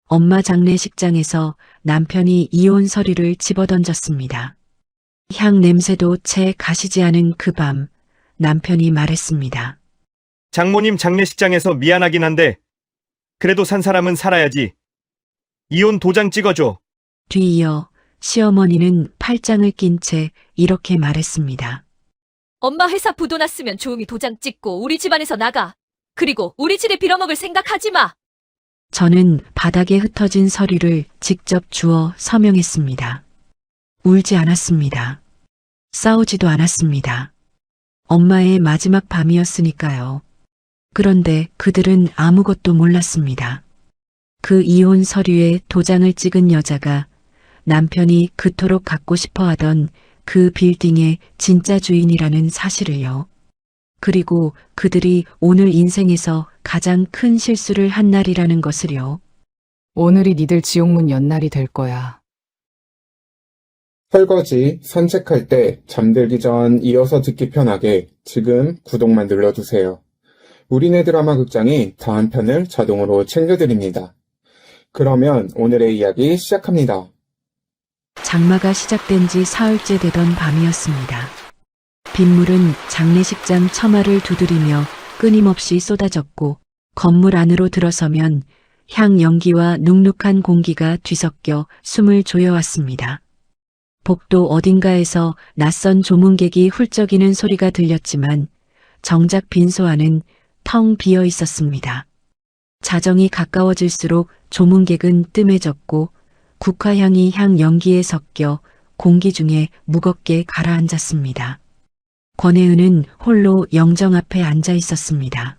엄마 장례식장에서 남편이 이혼 서류를 집어던졌습니다. 향 냄새도 채 가시지 않은 그 밤, 남편이 말했습니다. 장모님 장례식장에서 미안하긴 한데 그래도 산 사람은 살아야지. 이혼 도장 찍어줘. 뒤이어 시어머니는 팔짱을 낀 채 이렇게 말했습니다. 엄마 회사 부도 났으면 조용히 도장 찍고 우리 집안에서 나가. 그리고 우리 집에 빌어먹을 생각하지 마. 저는 바닥에 흩어진 서류를 직접 주워 서명했습니다. 울지 않았습니다. 싸우지도 않았습니다. 엄마의 마지막 밤이었으니까요. 그런데 그들은 아무것도 몰랐습니다. 그 이혼 서류에 도장을 찍은 여자가 남편이 그토록 갖고 싶어 하던 그 빌딩의 진짜 주인이라는 사실을요. 그리고 그들이 오늘 인생에서 가장 큰 실수를 한 날이라는 것을요. 오늘이 니들 지옥문 연날이 될 거야. 설거지, 산책할 때, 잠들기 전 이어서 듣기 편하게 지금 구독만 눌러주세요. 우리네 드라마 극장이 다음 편을 자동으로 챙겨드립니다. 그러면 오늘의 이야기 시작합니다. 장마가 시작된 지 사흘째 되던 밤이었습니다. 빗물은 장례식장 처마를 두드리며 끊임없이 쏟아졌고 건물 안으로 들어서면 향 연기와 눅눅한 공기가 뒤섞여 숨을 조여왔습니다. 복도 어딘가에서 낯선 조문객이 훌쩍이는 소리가 들렸지만 정작 빈소 안은 텅 비어 있었습니다. 자정이 가까워질수록 조문객은 뜸해졌고 국화향이 향 연기에 섞여 공기 중에 무겁게 가라앉았습니다. 권혜은은 홀로 영정 앞에 앉아 있었습니다.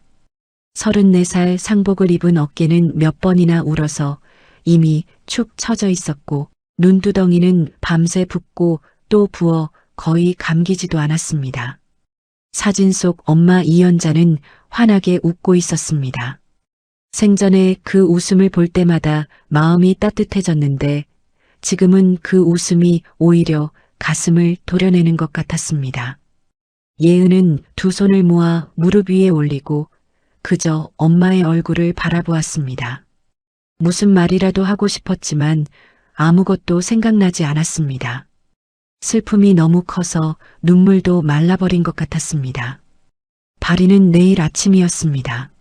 34살 상복을 입은 어깨는 몇 번이나 울어서 이미 축 처져 있었고 눈두덩이는 밤새 붓고 또 부어 거의 감기지도 않았습니다. 사진 속 엄마 이연자는 환하게 웃고 있었습니다. 생전에 그 웃음을 볼 때마다 마음이 따뜻해졌는데 지금은 그 웃음이 오히려 가슴을 도려내는 것 같았습니다. 예은은 두 손을 모아 무릎 위에 올리고 그저 엄마의 얼굴을 바라보았습니다. 무슨 말이라도 하고 싶었지만 아무것도 생각나지 않았습니다. 슬픔이 너무 커서 눈물도 말라버린 것 같았습니다. 발이는 내일 아침이었습니다.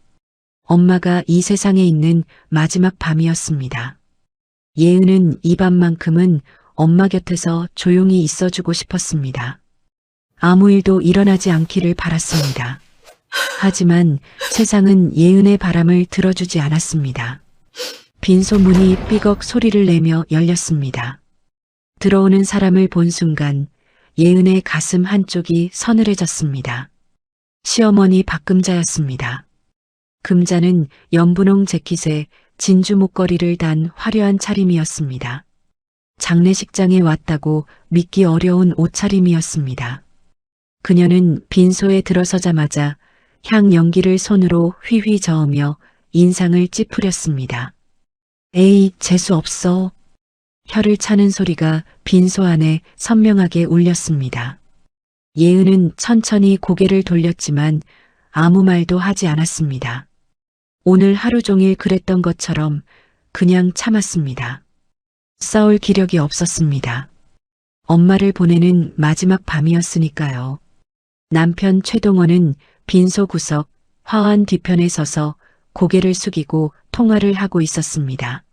엄마가 이 세상에 있는 마지막 밤이었습니다. 예은은 이 밤만큼은 엄마 곁에서 조용히 있어주고 싶었습니다. 아무 일도 일어나지 않기를 바랐습니다. 하지만 세상은 예은의 바람을 들어주지 않았습니다. 빈소 문이 삐걱 소리를 내며 열렸습니다. 들어오는 사람을 본 순간 예은의 가슴 한쪽이 서늘해졌습니다. 시어머니 박금자였습니다. 금자는 연분홍 재킷에 진주 목걸이를 단 화려한 차림이었습니다. 장례식장에 왔다고 믿기 어려운 옷차림이었습니다. 그녀는 빈소에 들어서자마자 향 연기를 손으로 휘휘 저으며 인상을 찌푸렸습니다. 에이, 재수 없어. 혀를 차는 소리가 빈소 안에 선명하게 울렸습니다. 예은은 천천히 고개를 돌렸지만 아무 말도 하지 않았습니다. 오늘 하루 종일 그랬던 것처럼 그냥 참았습니다. 싸울 기력이 없었습니다. 엄마를 보내는 마지막 밤이었으니까요. 남편 최동원은 빈소 구석 화환 뒤편에 서서 고개를 숙이고 통화를 하고 있었습니다.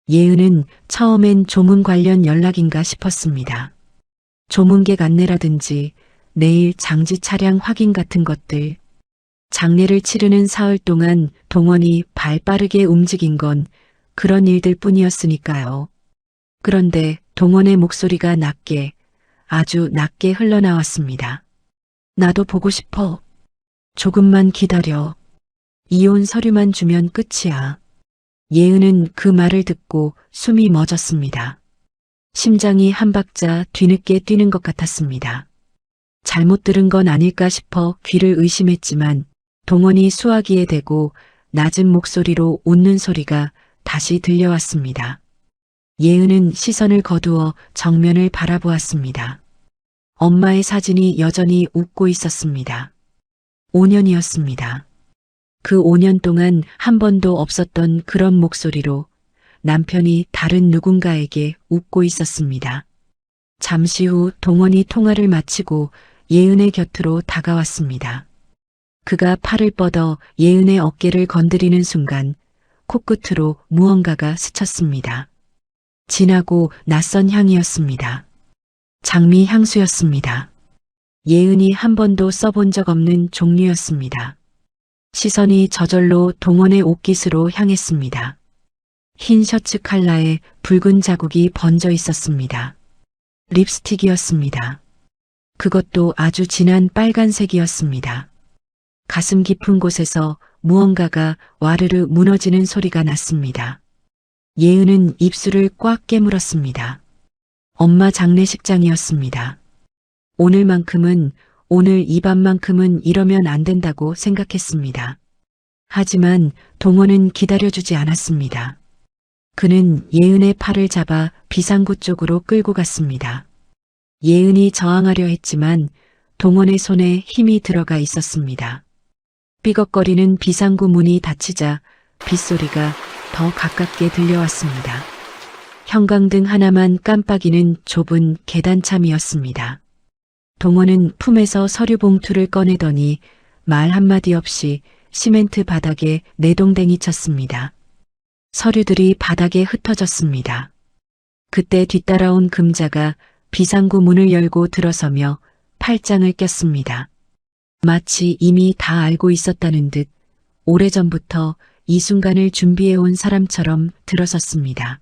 예은은 처음엔 조문 관련 연락인가 싶었습니다. 조문객 안내라든지 내일 장지 차량 확인 같은 것들. 장례를 치르는 사흘 동안 동원이 발 빠르게 움직인 건 그런 일들 뿐이었으니까요. 그런데 동원의 목소리가 낮게, 아주 낮게 흘러나왔습니다. 나도 보고 싶어. 조금만 기다려. 이혼 서류만 주면 끝이야. 예은은 그 말을 듣고 숨이 멎었습니다. 심장이 한 박자 뒤늦게 뛰는 것 같았습니다. 잘못 들은 건 아닐까 싶어 귀를 의심했지만 동원이 수화기에 대고 낮은 목소리로 웃는 소리가 다시 들려왔습니다. 예은은 시선을 거두어 정면을 바라보았습니다. 엄마의 사진이 여전히 웃고 있었습니다. 5년이었습니다. 그 5년 동안 한 번도 없었던 그런 목소리로 남편이 다른 누군가에게 웃고 있었습니다. 잠시 후 동원이 통화를 마치고 예은의 곁으로 다가왔습니다. 그가 팔을 뻗어 예은의 어깨를 건드리는 순간 코끝으로 무언가가 스쳤습니다. 진하고 낯선 향이었습니다. 장미 향수였습니다. 예은이 한 번도 써본 적 없는 종류였습니다. 시선이 저절로 동원의 옷깃으로 향했습니다. 흰 셔츠 칼라에 붉은 자국이 번져 있었습니다. 립스틱이었습니다. 그것도 아주 진한 빨간색이었습니다. 가슴 깊은 곳에서 무언가가 와르르 무너지는 소리가 났습니다. 예은은 입술을 꽉 깨물었습니다. 엄마 장례식장이었습니다. 오늘 이 밤만큼은 이러면 안 된다고 생각했습니다. 하지만 동원은 기다려주지 않았습니다. 그는 예은의 팔을 잡아 비상구 쪽으로 끌고 갔습니다. 예은이 저항하려 했지만 동원의 손에 힘이 들어가 있었습니다. 삐걱거리는 비상구 문이 닫히자 빗소리가 더 가깝게 들려왔습니다. 형광등 하나만 깜빡이는 좁은 계단참이었습니다. 동원은 품에서 서류 봉투를 꺼내더니 말 한마디 없이 시멘트 바닥에 내동댕이 쳤습니다. 서류들이 바닥에 흩어졌습니다. 그때 뒤따라온 금자가 비상구 문을 열고 들어서며 팔짱을 꼈습니다. 마치 이미 다 알고 있었다는 듯 오래전부터 이 순간을 준비해온 사람처럼 들어섰습니다.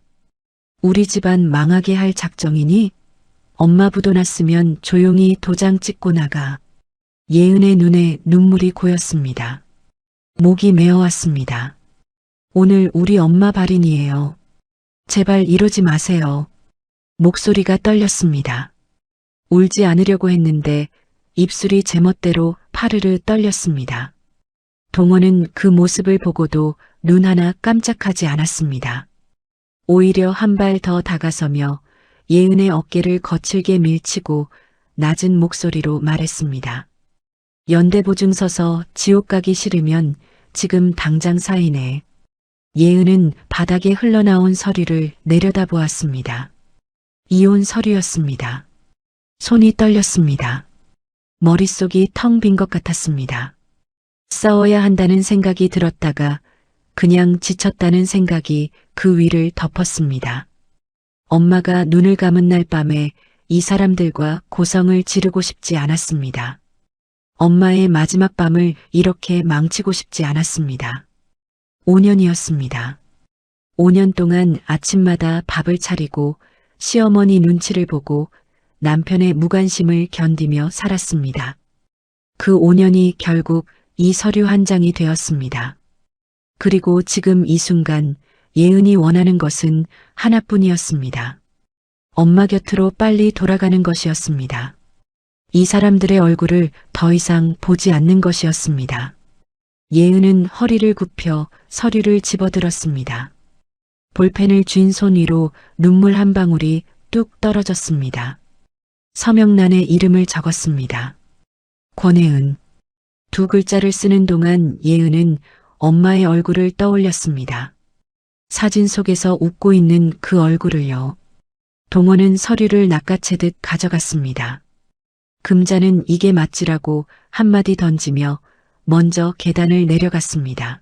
우리 집안 망하게 할 작정이니? 엄마 부도 났으면 조용히 도장 찍고 나가. 예은의 눈에 눈물이 고였습니다. 목이 메어왔습니다. 오늘 우리 엄마 발인이에요. 제발 이러지 마세요. 목소리가 떨렸습니다. 울지 않으려고 했는데 입술이 제멋대로 파르르 떨렸습니다. 동원은 그 모습을 보고도 눈 하나 깜짝하지 않았습니다. 오히려 한 발 더 다가서며 예은의 어깨를 거칠게 밀치고 낮은 목소리로 말했습니다. 연대보증 서서 지옥 가기 싫으면 지금 당장 사인해. 예은은 바닥에 흘러나온 서류를 내려다보았습니다. 이혼 서류였습니다. 손이 떨렸습니다. 머릿속이 텅 빈 것 같았습니다. 싸워야 한다는 생각이 들었다가 그냥 지쳤다는 생각이 그 위를 덮었습니다. 엄마가 눈을 감은 날 밤에 이 사람들과 고성을 지르고 싶지 않았습니다. 엄마의 마지막 밤을 이렇게 망치고 싶지 않았습니다. 5년이었습니다. 5년 동안 아침마다 밥을 차리고 시어머니 눈치를 보고 남편의 무관심을 견디며 살았습니다. 그 5년이 결국 이 서류 한 장이 되었습니다. 그리고 지금 이 순간 예은이 원하는 것은 하나뿐이었습니다. 엄마 곁으로 빨리 돌아가는 것이었습니다. 이 사람들의 얼굴을 더 이상 보지 않는 것이었습니다. 예은은 허리를 굽혀 서류를 집어들었습니다. 볼펜을 쥔 손 위로 눈물 한 방울이 뚝 떨어졌습니다. 서명란에 이름을 적었습니다. 권혜은. 두 글자를 쓰는 동안 예은은 엄마의 얼굴을 떠올렸습니다. 사진 속에서 웃고 있는 그 얼굴을요. 동원은 서류를 낚아채듯 가져갔습니다. 금자는 이게 맞지라고 한마디 던지며 먼저 계단을 내려갔습니다.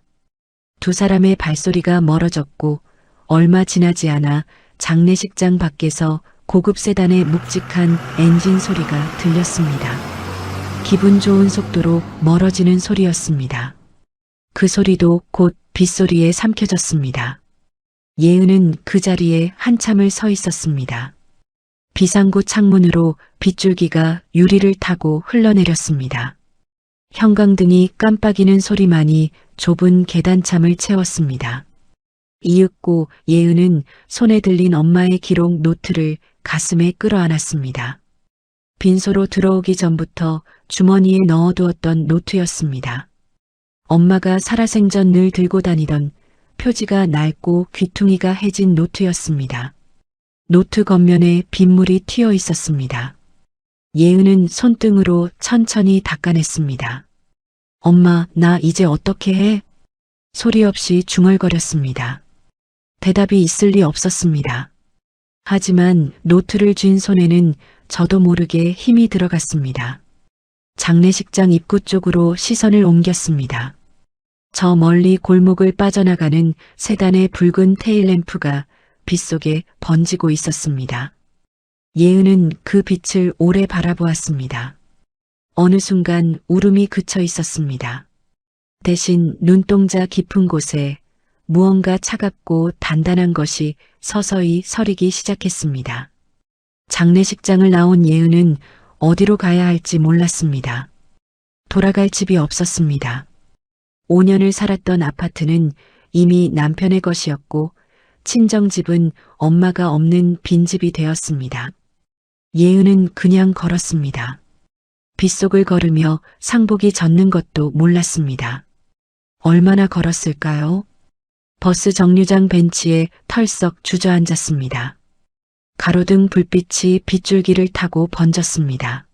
두 사람의 발소리가 멀어졌고 얼마 지나지 않아 장례식장 밖에서 고급 세단의 묵직한 엔진 소리가 들렸습니다. 기분 좋은 속도로 멀어지는 소리였습니다. 그 소리도 곧 빗소리에 삼켜졌습니다. 예은은 그 자리에 한참을 서 있었습니다. 비상구 창문으로 빗줄기가 유리를 타고 흘러내렸습니다. 형광등이 깜빡이는 소리만이 좁은 계단참을 채웠습니다. 이윽고 예은은 손에 들린 엄마의 기록 노트를 가슴에 끌어안았습니다. 빈소로 들어오기 전부터 주머니에 넣어두었던 노트였습니다. 엄마가 살아생전 늘 들고 다니던 표지가 낡고 귀퉁이가 해진 노트였습니다. 노트 겉면에 빗물이 튀어 있었습니다. 예은은 손등으로 천천히 닦아냈습니다. 엄마, 나 이제 어떻게 해? 소리 없이 중얼거렸습니다. 대답이 있을 리 없었습니다. 하지만 노트를 쥔 손에는 저도 모르게 힘이 들어갔습니다. 장례식장 입구 쪽으로 시선을 옮겼습니다. 저 멀리 골목을 빠져나가는 세단의 붉은 테일램프가 빗속에 번지고 있었습니다. 예은은 그 빛을 오래 바라보았습니다. 어느 순간 울음이 그쳐 있었습니다. 대신 눈동자 깊은 곳에 무언가 차갑고 단단한 것이 서서히 서리기 시작했습니다. 장례식장을 나온 예은은 어디로 가야 할지 몰랐습니다. 돌아갈 집이 없었습니다. 5년을 살았던 아파트는 이미 남편의 것이었고 친정집은 엄마가 없는 빈집이 되었습니다. 예은은 그냥 걸었습니다. 빗속을 걸으며 상복이 젖는 것도 몰랐습니다. 얼마나 걸었을까요? 버스 정류장 벤치에 털썩 주저앉았습니다. 가로등 불빛이 빗줄기를 타고 번졌습니다.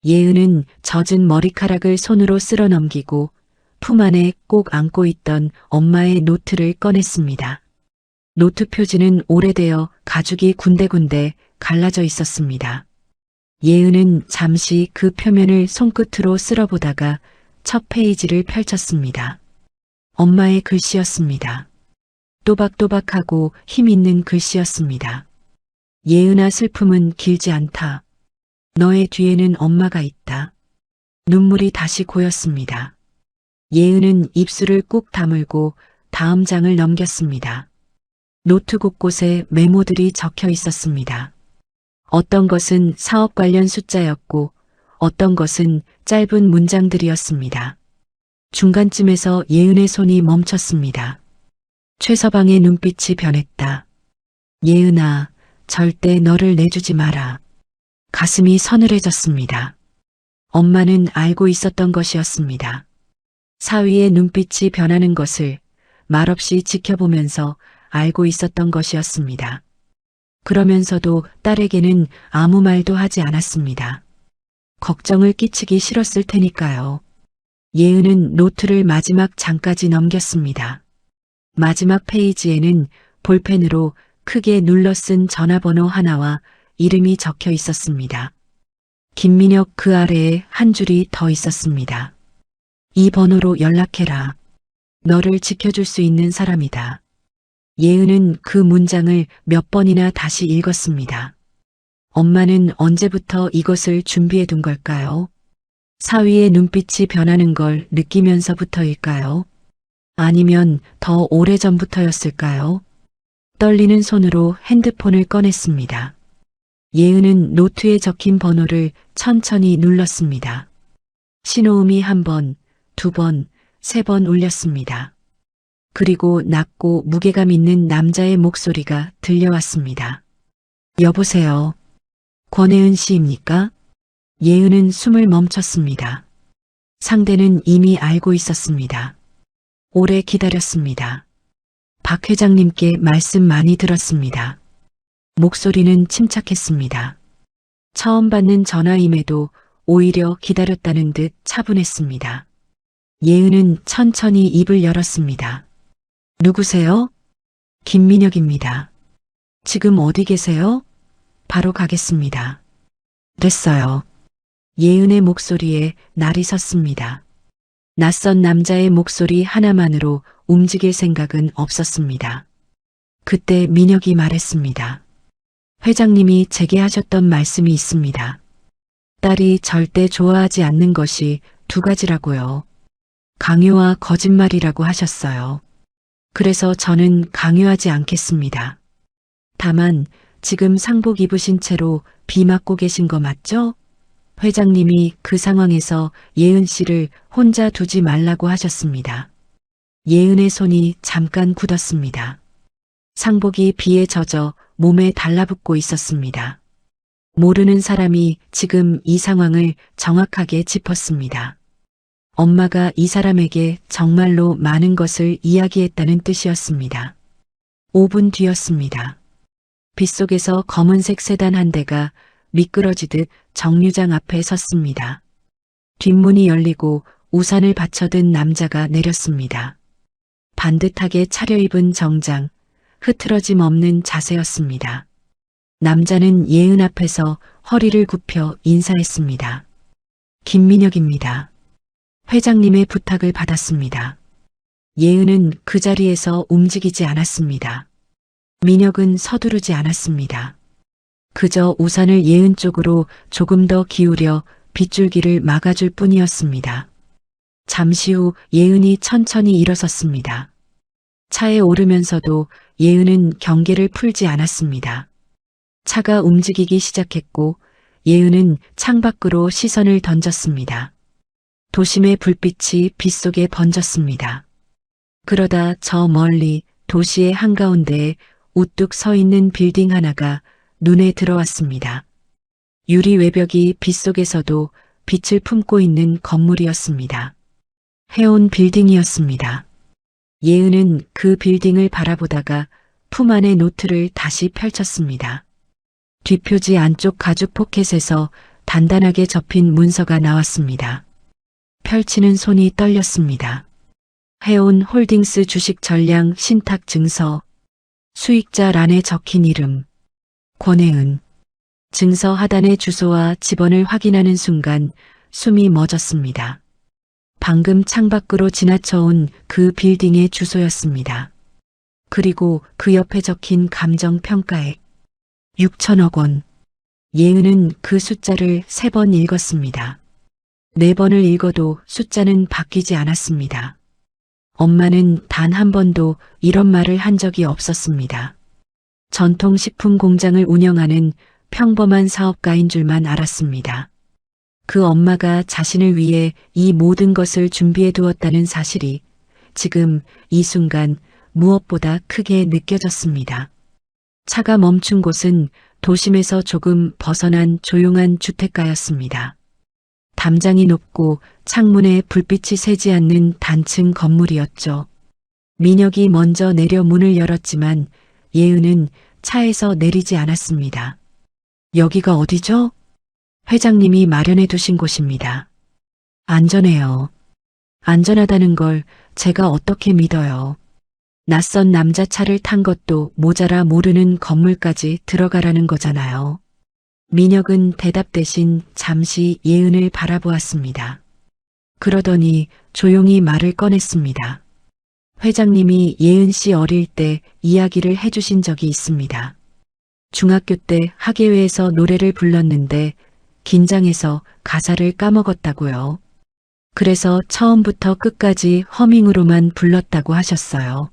예은은 젖은 머리카락을 손으로 쓸어 넘기고 품 안에 꼭 안고 있던 엄마의 노트를 꺼냈습니다. 노트 표지는 오래되어 가죽이 군데군데 갈라져 있었습니다. 예은은 잠시 그 표면을 손끝으로 쓸어보다가 첫 페이지를 펼쳤습니다. 엄마의 글씨였습니다. 또박또박하고 힘있는 글씨였습니다. 예은아, 슬픔은 길지 않다. 너의 뒤에는 엄마가 있다. 눈물이 다시 고였습니다. 예은은 입술을 꾹 다물고 다음 장을 넘겼습니다. 노트 곳곳에 메모들이 적혀 있었습니다. 어떤 것은 사업 관련 숫자였고 어떤 것은 짧은 문장들이었습니다. 중간쯤에서 예은의 손이 멈췄습니다. 최서방의 눈빛이 변했다. 예은아, 절대 너를 내주지 마라. 가슴이 서늘해졌습니다. 엄마는 알고 있었던 것이었습니다. 사위의 눈빛이 변하는 것을 말없이 지켜보면서 알고 있었던 것이었습니다. 그러면서도 딸에게는 아무 말도 하지 않았습니다. 걱정을 끼치기 싫었을 테니까요. 예은은 노트를 마지막 장까지 넘겼습니다. 마지막 페이지에는 볼펜으로 크게 눌러 쓴 전화번호 하나와 이름이 적혀 있었습니다. 김민혁, 그 아래에 한 줄이 더 있었습니다. 이 번호로 연락해라. 너를 지켜줄 수 있는 사람이다. 예은은 그 문장을 몇 번이나 다시 읽었습니다. 엄마는 언제부터 이것을 준비해 둔 걸까요? 사위의 눈빛이 변하는 걸 느끼면서부터일까요? 아니면 더 오래전부터였을까요? 떨리는 손으로 핸드폰을 꺼냈습니다. 예은은 노트에 적힌 번호를 천천히 눌렀습니다. 신호음이 한 번, 두 번, 세 번 울렸습니다. 그리고 낮고 무게감 있는 남자의 목소리가 들려왔습니다. 여보세요. 권혜은 씨입니까? 예은은 숨을 멈췄습니다. 상대는 이미 알고 있었습니다. 오래 기다렸습니다. 박 회장님께 말씀 많이 들었습니다. 목소리는 침착했습니다. 처음 받는 전화임에도 오히려 기다렸다는 듯 차분했습니다. 예은은 천천히 입을 열었습니다. 누구세요? 김민혁입니다. 지금 어디 계세요? 바로 가겠습니다. 됐어요. 예은의 목소리에 날이 섰습니다. 낯선 남자의 목소리 하나만으로 움직일 생각은 없었습니다. 그때 민혁이 말했습니다. 회장님이 제게 하셨던 말씀이 있습니다. 딸이 절대 좋아하지 않는 것이 두 가지라고요. 강요와 거짓말이라고 하셨어요. 그래서 저는 강요하지 않겠습니다. 다만 지금 상복 입으신 채로 비 맞고 계신 거 맞죠? 회장님이 그 상황에서 예은 씨를 혼자 두지 말라고 하셨습니다. 예은의 손이 잠깐 굳었습니다. 상복이 비에 젖어 몸에 달라붙고 있었습니다. 모르는 사람이 지금 이 상황을 정확하게 짚었습니다. 엄마가 이 사람에게 정말로 많은 것을 이야기했다는 뜻이었습니다. 5분 뒤였습니다. 빗속에서 검은색 세단 한 대가 미끄러지듯 정류장 앞에 섰습니다. 뒷문이 열리고 우산을 받쳐든 남자가 내렸습니다. 반듯하게 차려입은 정장, 흐트러짐 없는 자세였습니다. 남자는 예은 앞에서 허리를 굽혀 인사했습니다. 김민혁입니다. 회장님의 부탁을 받았습니다. 예은은 그 자리에서 움직이지 않았습니다. 민혁은 서두르지 않았습니다. 그저 우산을 예은 쪽으로 조금 더 기울여 빗줄기를 막아줄 뿐이었습니다. 잠시 후 예은이 천천히 일어섰습니다. 차에 오르면서도 예은은 경계를 풀지 않았습니다. 차가 움직이기 시작했고 예은은 창밖으로 시선을 던졌습니다. 도심의 불빛이 빗속에 번졌습니다. 그러다 저 멀리 도시의 한가운데에 우뚝 서 있는 빌딩 하나가 눈에 들어왔습니다. 유리 외벽이 빗속에서도 빛을 품고 있는 건물이었습니다. 해온 빌딩이었습니다. 예은은 그 빌딩을 바라보다가 품 안의 노트를 다시 펼쳤습니다. 뒷표지 안쪽 가죽 포켓에서 단단하게 접힌 문서가 나왔습니다. 펼치는 손이 떨렸습니다. 해온 홀딩스 주식 전량 신탁 증서, 수익자 란에 적힌 이름, 권혜은. 증서 하단의 주소와 집번을 확인하는 순간 숨이 멎었습니다. 방금 창밖으로 지나쳐온 그 빌딩의 주소였습니다. 그리고 그 옆에 적힌 감정평가액 6천억 원. 예은은 그 숫자를 3번 읽었습니다. 4번을 읽어도 숫자는 바뀌지 않았습니다. 엄마는 단 한 번도 이런 말을 한 적이 없었습니다. 전통식품 공장을 운영하는 평범한 사업가인 줄만 알았습니다. 그 엄마가 자신을 위해 이 모든 것을 준비해 두었다는 사실이 지금 이 순간 무엇보다 크게 느껴졌습니다. 차가 멈춘 곳은 도심에서 조금 벗어난 조용한 주택가였습니다. 담장이 높고 창문에 불빛이 새지 않는 단층 건물이었죠. 민혁이 먼저 내려 문을 열었지만 예은은 차에서 내리지 않았습니다. 여기가 어디죠? 회장님이 마련해 두신 곳입니다. 안전해요. 안전하다는 걸 제가 어떻게 믿어요. 낯선 남자 차를 탄 것도 모자라 모르는 건물까지 들어가라는 거잖아요. 민혁은 대답 대신 잠시 예은을 바라보았습니다. 그러더니 조용히 말을 꺼냈습니다. 회장님이 예은 씨 어릴 때 이야기를 해주신 적이 있습니다. 중학교 때 학예회에서 노래를 불렀는데 긴장해서 가사를 까먹었다고요. 그래서 처음부터 끝까지 허밍으로만 불렀다고 하셨어요.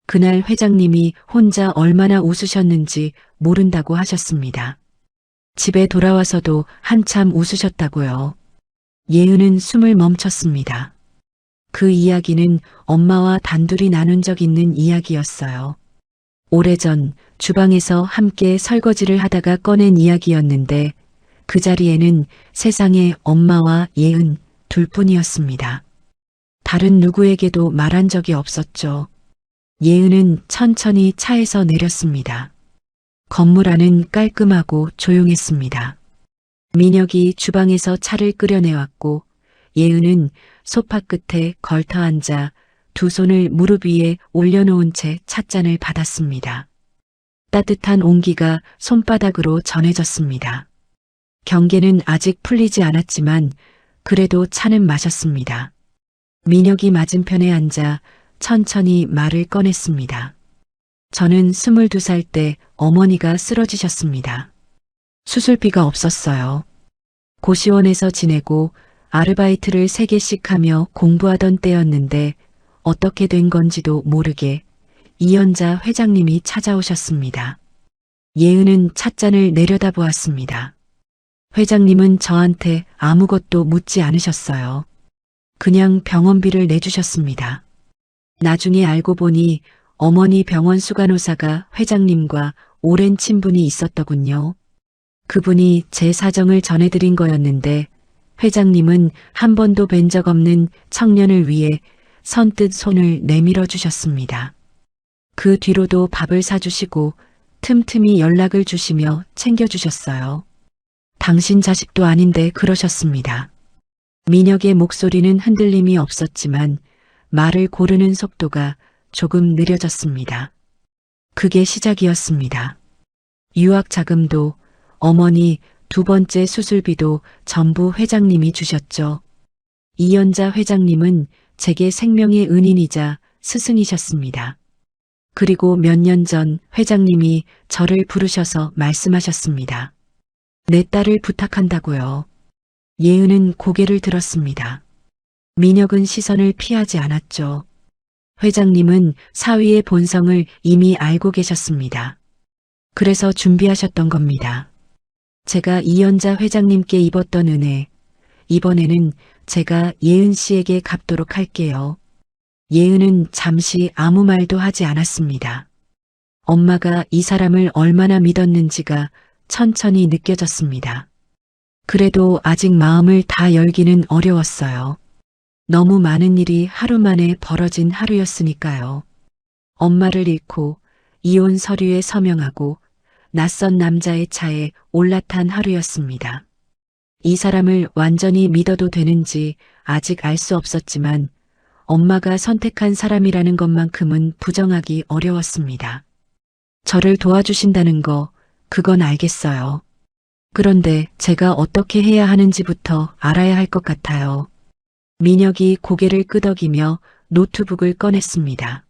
그날 회장님이 혼자 얼마나 웃으셨는지 모른다고 하셨습니다. 집에 돌아와서도 한참 웃으셨다고요. 예은은 숨을 멈췄습니다. 그 이야기는 엄마와 단둘이 나눈 적 있는 이야기였어요. 오래전 주방에서 함께 설거지를 하다가 꺼낸 이야기였는데 그 자리에는 세상에 엄마와 예은 둘뿐이었습니다. 다른 누구에게도 말한 적이 없었죠. 예은은 천천히 차에서 내렸습니다. 건물 안은 깔끔하고 조용했습니다. 민혁이 주방에서 차를 끓여내왔고 예은은 소파 끝에 걸터 앉아 두 손을 무릎 위에 올려놓은 채 찻잔을 받았습니다. 따뜻한 온기가 손바닥으로 전해졌습니다. 경계는 아직 풀리지 않았지만 그래도 차는 마셨습니다. 민혁이 맞은편에 앉아 천천히 말을 꺼냈습니다. 저는 22살 때 어머니가 쓰러지셨습니다. 수술비가 없었어요. 고시원에서 지내고 아르바이트를 3개씩 하며 공부하던 때였는데 어떻게 된 건지도 모르게 이연자 회장님이 찾아오셨습니다. 예은은 찻잔을 내려다보았습니다. 회장님은 저한테 아무것도 묻지 않으셨어요. 그냥 병원비를 내주셨습니다. 나중에 알고 보니 어머니 병원 수간호사가 회장님과 오랜 친분이 있었더군요. 그분이 제 사정을 전해드린 거였는데 회장님은 한 번도 뵌 적 없는 청년을 위해 선뜻 손을 내밀어 주셨습니다. 그 뒤로도 밥을 사주시고 틈틈이 연락을 주시며 챙겨주셨어요. 당신 자식도 아닌데 그러셨습니다. 민혁의 목소리는 흔들림이 없었지만 말을 고르는 속도가 조금 느려졌습니다. 그게 시작이었습니다. 유학 자금도 어머니 2번째 수술비도 전부 회장님이 주셨죠. 이연자 회장님은 제게 생명의 은인이자 스승이셨습니다. 그리고 몇 년 전 회장님이 저를 부르셔서 말씀하셨습니다. 내 딸을 부탁한다고요. 예은은 고개를 들었습니다. 민혁은 시선을 피하지 않았죠. 회장님은 사위의 본성을 이미 알고 계셨습니다. 그래서 준비하셨던 겁니다. 제가 이연자 회장님께 입었던 은혜, 이번에는 제가 예은 씨에게 갚도록 할게요. 예은은 잠시 아무 말도 하지 않았습니다. 엄마가 이 사람을 얼마나 믿었는지가 천천히 느껴졌습니다. 그래도 아직 마음을 다 열기는 어려웠어요. 너무 많은 일이 하루 만에 벌어진 하루였으니까요. 엄마를 잃고 이혼 서류에 서명하고 낯선 남자의 차에 올라탄 하루였습니다. 이 사람을 완전히 믿어도 되는지 아직 알 수 없었지만 엄마가 선택한 사람이라는 것만큼은 부정하기 어려웠습니다. 저를 도와주신다는 거, 그건 알겠어요. 그런데 제가 어떻게 해야 하는지부터 알아야 할 것 같아요. 민혁이 고개를 끄덕이며 노트북을 꺼냈습니다.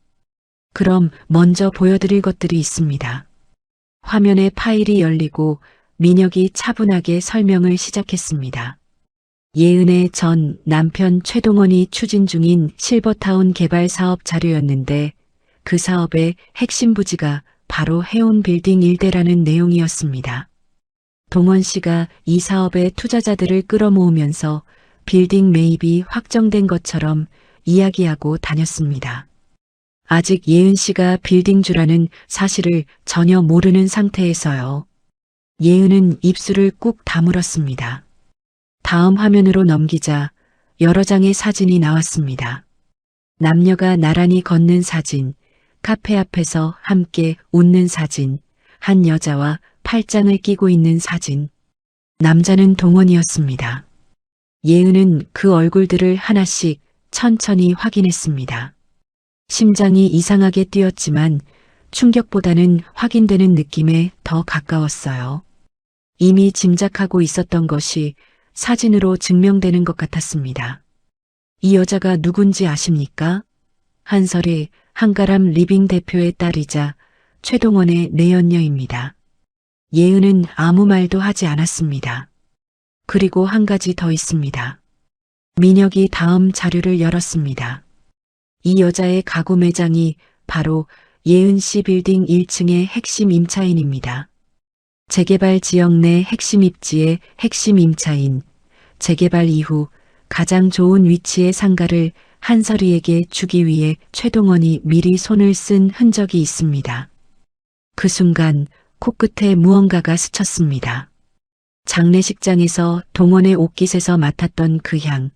그럼 먼저 보여드릴 것들이 있습니다. 화면에 파일이 열리고 민혁이 차분하게 설명을 시작했습니다. 예은의 전 남편 최동원이 추진 중인 실버타운 개발 사업 자료였는데 그 사업의 핵심 부지가 바로 해운빌딩 일대라는 내용이었습니다. 동원 씨가 이 사업에 투자자들을 끌어모으면서 빌딩 매입이 확정된 것처럼 이야기하고 다녔습니다. 아직 예은 씨가 빌딩주라는 사실을 전혀 모르는 상태에서요. 예은은 입술을 꾹 다물었습니다. 다음 화면으로 넘기자 여러 장의 사진이 나왔습니다. 남녀가 나란히 걷는 사진, 카페 앞에서 함께 웃는 사진, 한 여자와 팔짱을 끼고 있는 사진. 남자는 동원이었습니다. 예은은 그 얼굴들을 하나씩 천천히 확인했습니다. 심장이 이상하게 뛰었지만 충격보다는 확인되는 느낌에 더 가까웠어요. 이미 짐작하고 있었던 것이 사진으로 증명되는 것 같았습니다. 이 여자가 누군지 아십니까? 한설이 한가람 리빙 대표의 딸이자 최동원의 내연녀입니다. 예은은 아무 말도 하지 않았습니다. 그리고 한 가지 더 있습니다. 민혁이 다음 자료를 열었습니다. 이 여자의 가구 매장이 바로 예은 씨 빌딩 1층의 핵심 임차인입니다. 재개발 지역 내 핵심 입지의 핵심 임차인, 재개발 이후 가장 좋은 위치의 상가를 한설이에게 주기 위해 최동원이 미리 손을 쓴 흔적이 있습니다. 그 순간 코끝에 무언가가 스쳤습니다. 장례식장에서 동원의 옷깃에서 맡았던 그 향,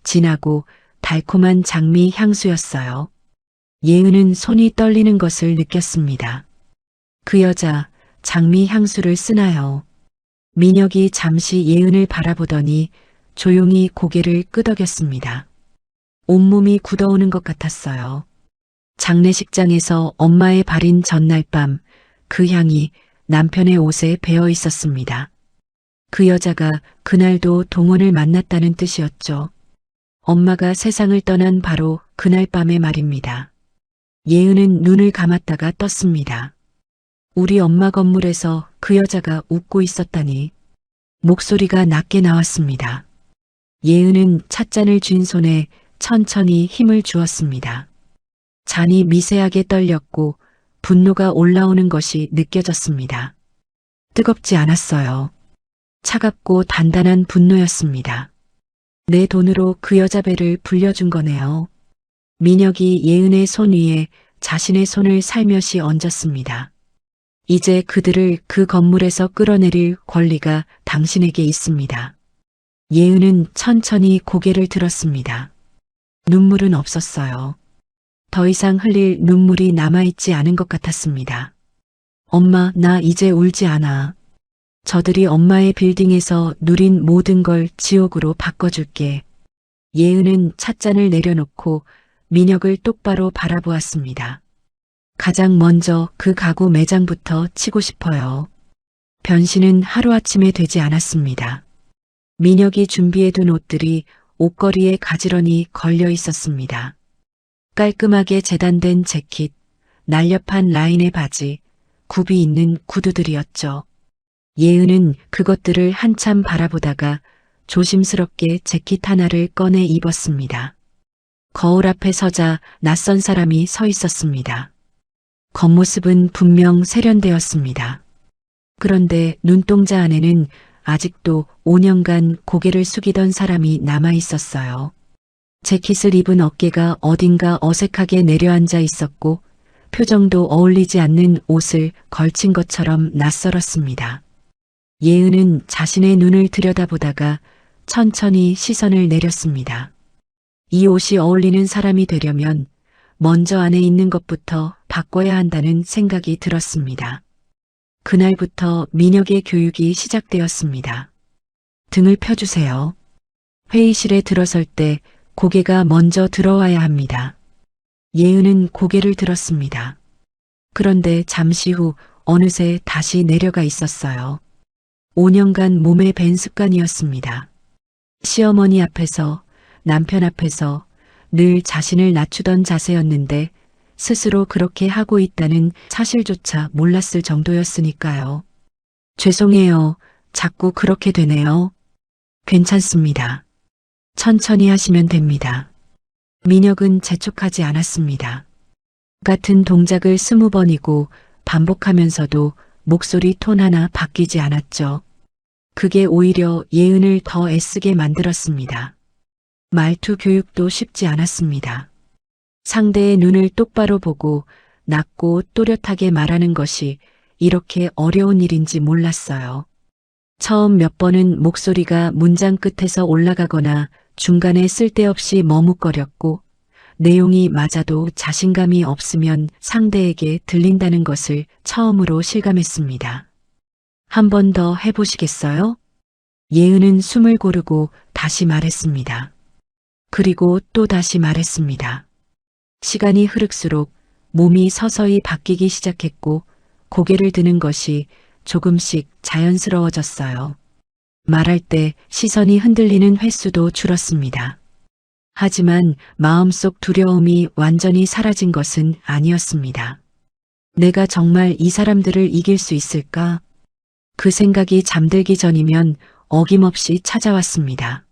진하고 달콤한 장미 향수였어요. 예은은 손이 떨리는 것을 느꼈습니다. 그 여자 장미 향수를 쓰나요? 민혁이 잠시 예은을 바라보더니 조용히 고개를 끄덕였습니다. 온몸이 굳어오는 것 같았어요. 장례식장에서 엄마의 발인 전날 밤 그 향이 남편의 옷에 배어 있었습니다. 그 여자가 그날도 동원을 만났다는 뜻이었죠. 엄마가 세상을 떠난 바로 그날 밤의 말입니다. 예은은 눈을 감았다가 떴습니다. 우리 엄마 건물에서 그 여자가 웃고 있었다니. 목소리가 낮게 나왔습니다. 예은은 찻잔을 쥔 손에 천천히 힘을 주었습니다. 잔이 미세하게 떨렸고 분노가 올라오는 것이 느껴졌습니다. 뜨겁지 않았어요. 차갑고 단단한 분노였습니다. 내 돈으로 그 여자 배를 불려준 거네요. 민혁이 예은의 손 위에 자신의 손을 살며시 얹었습니다. 이제 그들을 그 건물에서 끌어내릴 권리가 당신에게 있습니다. 예은은 천천히 고개를 들었습니다. 눈물은 없었어요. 더 이상 흘릴 눈물이 남아있지 않은 것 같았습니다. 엄마, 나 이제 울지 않아. 저들이 엄마의 빌딩에서 누린 모든 걸 지옥으로 바꿔줄게. 예은은 찻잔을 내려놓고 민혁을 똑바로 바라보았습니다. 가장 먼저 그 가구 매장부터 치고 싶어요. 변신은 하루아침에 되지 않았습니다. 민혁이 준비해둔 옷들이 옷걸이에 가지런히 걸려 있었습니다. 깔끔하게 재단된 재킷, 날렵한 라인의 바지, 굽이 있는 구두들이었죠. 예은은 그것들을 한참 바라보다가 조심스럽게 재킷 하나를 꺼내 입었습니다. 거울 앞에 서자 낯선 사람이 서 있었습니다. 겉모습은 분명 세련되었습니다. 그런데 눈동자 안에는 아직도 5년간 고개를 숙이던 사람이 남아 있었어요. 재킷을 입은 어깨가 어딘가 어색하게 내려앉아 있었고 표정도 어울리지 않는 옷을 걸친 것처럼 낯설었습니다. 예은은 자신의 눈을 들여다보다가 천천히 시선을 내렸습니다. 이 옷이 어울리는 사람이 되려면 먼저 안에 있는 것부터 바꿔야 한다는 생각이 들었습니다. 그날부터 민혁의 교육이 시작되었습니다. 등을 펴주세요. 회의실에 들어설 때 고개가 먼저 들어와야 합니다. 예은은 고개를 들었습니다. 그런데 잠시 후 어느새 다시 내려가 있었어요. 5년간 몸에 밴 습관이었습니다. 시어머니 앞에서, 남편 앞에서 늘 자신을 낮추던 자세였는데 스스로 그렇게 하고 있다는 사실조차 몰랐을 정도였으니까요. 죄송해요. 자꾸 그렇게 되네요. 괜찮습니다. 천천히 하시면 됩니다. 민혁은 재촉하지 않았습니다. 같은 동작을 20번이고 반복하면서도 목소리 톤 하나 바뀌지 않았죠. 그게 오히려 예은을 더 애쓰게 만들었습니다. 말투 교육도 쉽지 않았습니다. 상대의 눈을 똑바로 보고 낮고 또렷하게 말하는 것이 이렇게 어려운 일인지 몰랐어요. 처음 몇 번은 목소리가 문장 끝에서 올라가거나 중간에 쓸데없이 머뭇거렸고 내용이 맞아도 자신감이 없으면 상대에게 들린다는 것을 처음으로 실감했습니다. 한 번 더 해보시겠어요? 예은은 숨을 고르고 다시 말했습니다. 그리고 또 다시 말했습니다. 시간이 흐를수록 몸이 서서히 바뀌기 시작했고 고개를 드는 것이 조금씩 자연스러워졌어요. 말할 때 시선이 흔들리는 횟수도 줄었습니다. 하지만 마음속 두려움이 완전히 사라진 것은 아니었습니다. 내가 정말 이 사람들을 이길 수 있을까? 그 생각이 잠들기 전이면 어김없이 찾아왔습니다.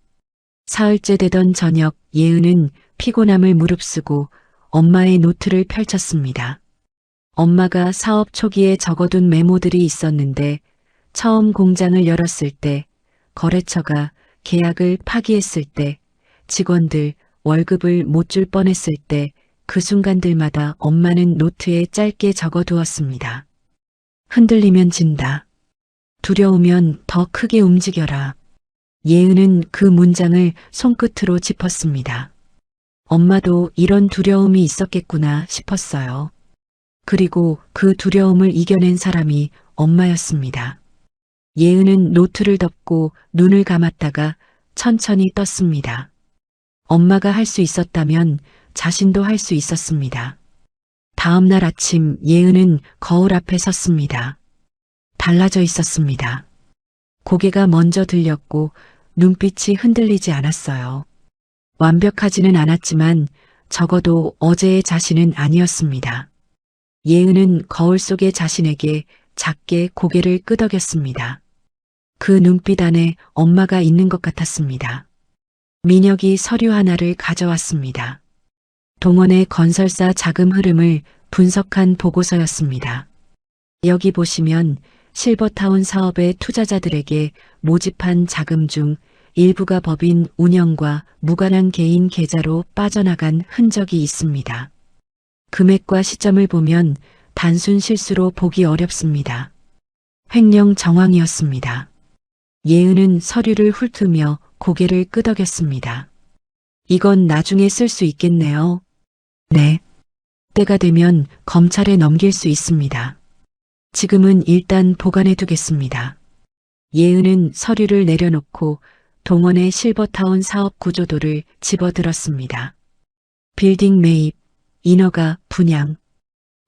사흘째 되던 저녁 예은은 피곤함을 무릅쓰고 엄마의 노트를 펼쳤습니다. 엄마가 사업 초기에 적어둔 메모들이 있었는데 처음 공장을 열었을 때, 거래처가 계약을 파기했을 때, 직원들 월급을 못 줄 뻔했을 때 그 순간들마다 엄마는 노트에 짧게 적어두었습니다. 흔들리면 진다. 두려우면 더 크게 움직여라. 예은은 그 문장을 손끝으로 짚었습니다. 엄마도 이런 두려움이 있었겠구나 싶었어요. 그리고 그 두려움을 이겨낸 사람이 엄마였습니다. 예은은 노트를 덮고 눈을 감았다가 천천히 떴습니다. 엄마가 할 수 있었다면 자신도 할 수 있었습니다. 다음 날 아침 예은은 거울 앞에 섰습니다. 달라져 있었습니다. 고개가 먼저 들렸고 눈빛이 흔들리지 않았어요. 완벽하지는 않았지만 적어도 어제의 자신은 아니었습니다. 예은은 거울 속의 자신에게 작게 고개를 끄덕였습니다. 그 눈빛 안에 엄마가 있는 것 같았습니다. 민혁이 서류 하나를 가져왔습니다. 동원의 건설사 자금 흐름을 분석한 보고서였습니다. 여기 보시면 실버타운 사업의 투자자들에게 모집한 자금 중 일부가 법인 운영과 무관한 개인 계좌로 빠져나간 흔적이 있습니다. 금액과 시점을 보면 단순 실수로 보기 어렵습니다. 횡령 정황이었습니다. 예은은 서류를 훑으며 고개를 끄덕였습니다. 이건 나중에 쓸 수 있겠네요. 네. 때가 되면 검찰에 넘길 수 있습니다. 지금은 일단 보관해 두겠습니다. 예은은 서류를 내려놓고 동원의 실버타운 사업 구조도를 집어들었습니다. 빌딩 매입, 인허가, 분양.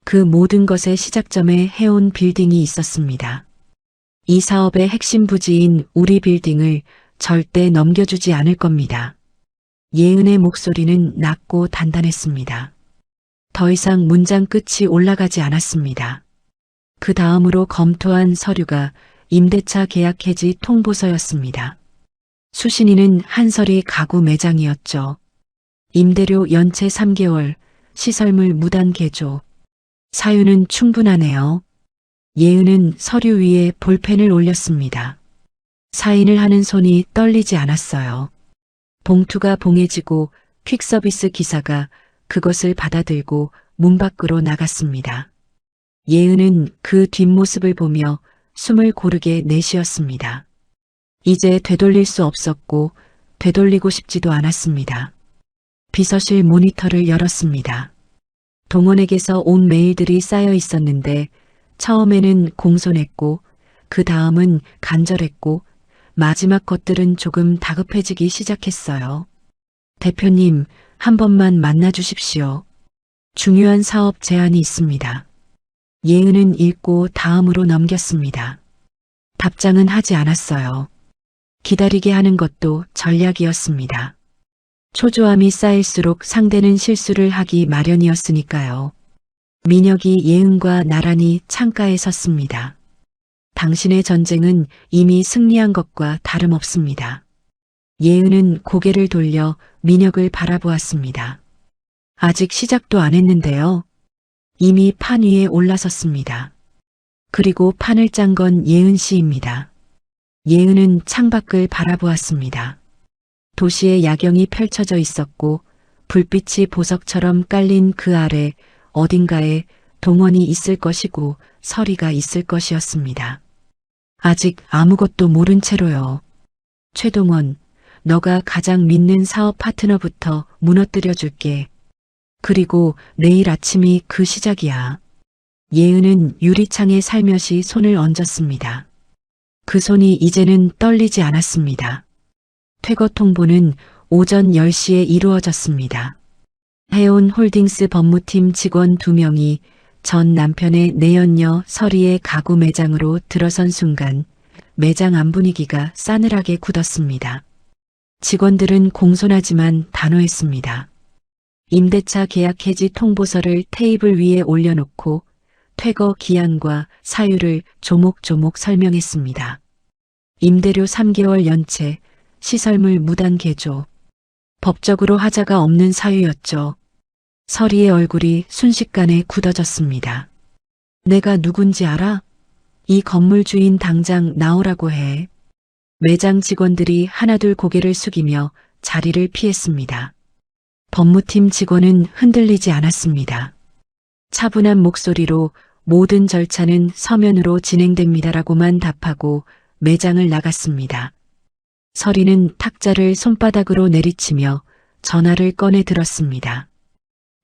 그 모든 것의 시작점에 해온 빌딩이 있었습니다. 이 사업의 핵심 부지인 우리 빌딩을 절대 넘겨주지 않을 겁니다. 예은의 목소리는 낮고 단단했습니다. 더 이상 문장 끝이 올라가지 않았습니다. 그 다음으로 검토한 서류가 임대차 계약 해지 통보서였습니다. 수신인은 한설이 가구 매장이었죠. 임대료 연체 3개월, 시설물 무단 개조. 사유는 충분하네요. 예은은 서류 위에 볼펜을 올렸습니다. 사인을 하는 손이 떨리지 않았어요. 봉투가 봉해지고 퀵서비스 기사가 그것을 받아들고 문 밖으로 나갔습니다. 예은은 그 뒷모습을 보며 숨을 고르게 내쉬었습니다. 이제 되돌릴 수 없었고 되돌리고 싶지도 않았습니다. 비서실 모니터를 열었습니다. 동원에게서 온 메일들이 쌓여 있었는데 처음에는 공손했고 그 다음은 간절했고 마지막 것들은 조금 다급해지기 시작했어요. 대표님, 한 번만 만나 주십시오. 중요한 사업 제안이 있습니다. 예은은 읽고 다음으로 넘겼습니다. 답장은 하지 않았어요. 기다리게 하는 것도 전략이었습니다. 초조함이 쌓일수록 상대는 실수를 하기 마련이었으니까요. 민혁이 예은과 나란히 창가에 섰습니다. 당신의 전쟁은 이미 승리한 것과 다름없습니다. 예은은 고개를 돌려 민혁을 바라보았습니다. 아직 시작도 안 했는데요. 이미 판 위에 올라섰습니다. 그리고 판을 짠 건 예은 씨입니다. 예은은 창밖을 바라보았습니다. 도시의 야경이 펼쳐져 있었고 불빛이 보석처럼 깔린 그 아래 어딘가에 동원이 있을 것이고 서리가 있을 것이었습니다. 아직 아무것도 모른 채로요. 최동원, 너가 가장 믿는 사업 파트너부터 무너뜨려 줄게. 그리고 내일 아침이 그 시작이야. 예은은 유리창에 살며시 손을 얹었습니다. 그 손이 이제는 떨리지 않았습니다. 퇴거 통보는 오전 10시에 이루어졌습니다. 해온 홀딩스 법무팀 직원 2명이 전 남편의 내연녀 서리의 가구 매장으로 들어선 순간 매장 안 분위기가 싸늘하게 굳었습니다. 직원들은 공손하지만 단호했습니다. 임대차 계약 해지 통보서를 테이블 위에 올려놓고 퇴거 기한과 사유를 조목조목 설명했습니다. 임대료 3개월 연체, 시설물 무단 개조. 법적으로 하자가 없는 사유였죠. 서리의 얼굴이 순식간에 굳어졌습니다. 내가 누군지 알아? 이 건물 주인 당장 나오라고 해. 매장 직원들이 하나둘 고개를 숙이며 자리를 피했습니다. 법무팀 직원은 흔들리지 않았습니다. 차분한 목소리로 모든 절차는 서면으로 진행됩니다라고만 답하고 매장을 나갔습니다. 서리는 탁자를 손바닥으로 내리치며 전화를 꺼내 들었습니다.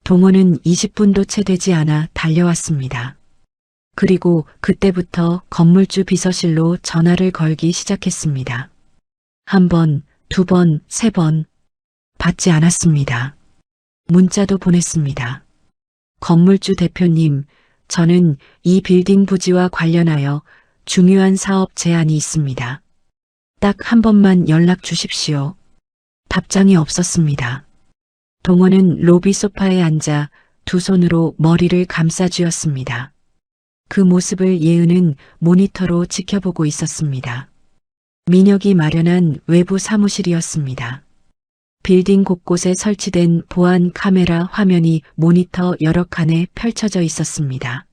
동원은 20분도 채 되지 않아 달려왔습니다. 그리고 그때부터 건물주 비서실로 전화를 걸기 시작했습니다. 1번, 2번, 3번. 받지 않았습니다. 문자도 보냈습니다. 건물주 대표님, 저는 이 빌딩 부지와 관련하여 중요한 사업 제안이 있습니다. 딱 한 번만 연락 주십시오. 답장이 없었습니다. 동원은 로비 소파에 앉아 두 손으로 머리를 감싸쥐었습니다. 그 모습을 예은은 모니터로 지켜보고 있었습니다. 민혁이 마련한 외부 사무실이었습니다. 빌딩 곳곳에 설치된 보안 카메라 화면이 모니터 여러 칸에 펼쳐져 있었습니다.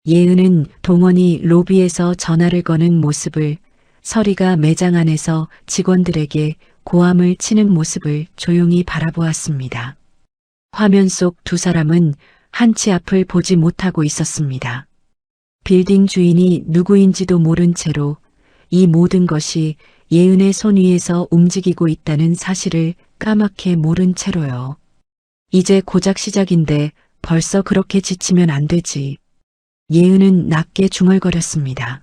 예은은 동원이 로비에서 전화를 거는 모습을, 서리가 매장 안에서 직원들에게 고함을 치는 모습을 조용히 바라보았습니다. 화면 속 두 사람은 한치 앞을 보지 못하고 있었습니다. 빌딩 주인이 누구인지도 모른 채로 이 모든 것이 예은의 손 위에서 움직이고 있다는 사실을 까맣게 모른 채로요. 이제 고작 시작인데 벌써 그렇게 지치면 안 되지. 예은은 낮게 중얼거렸습니다.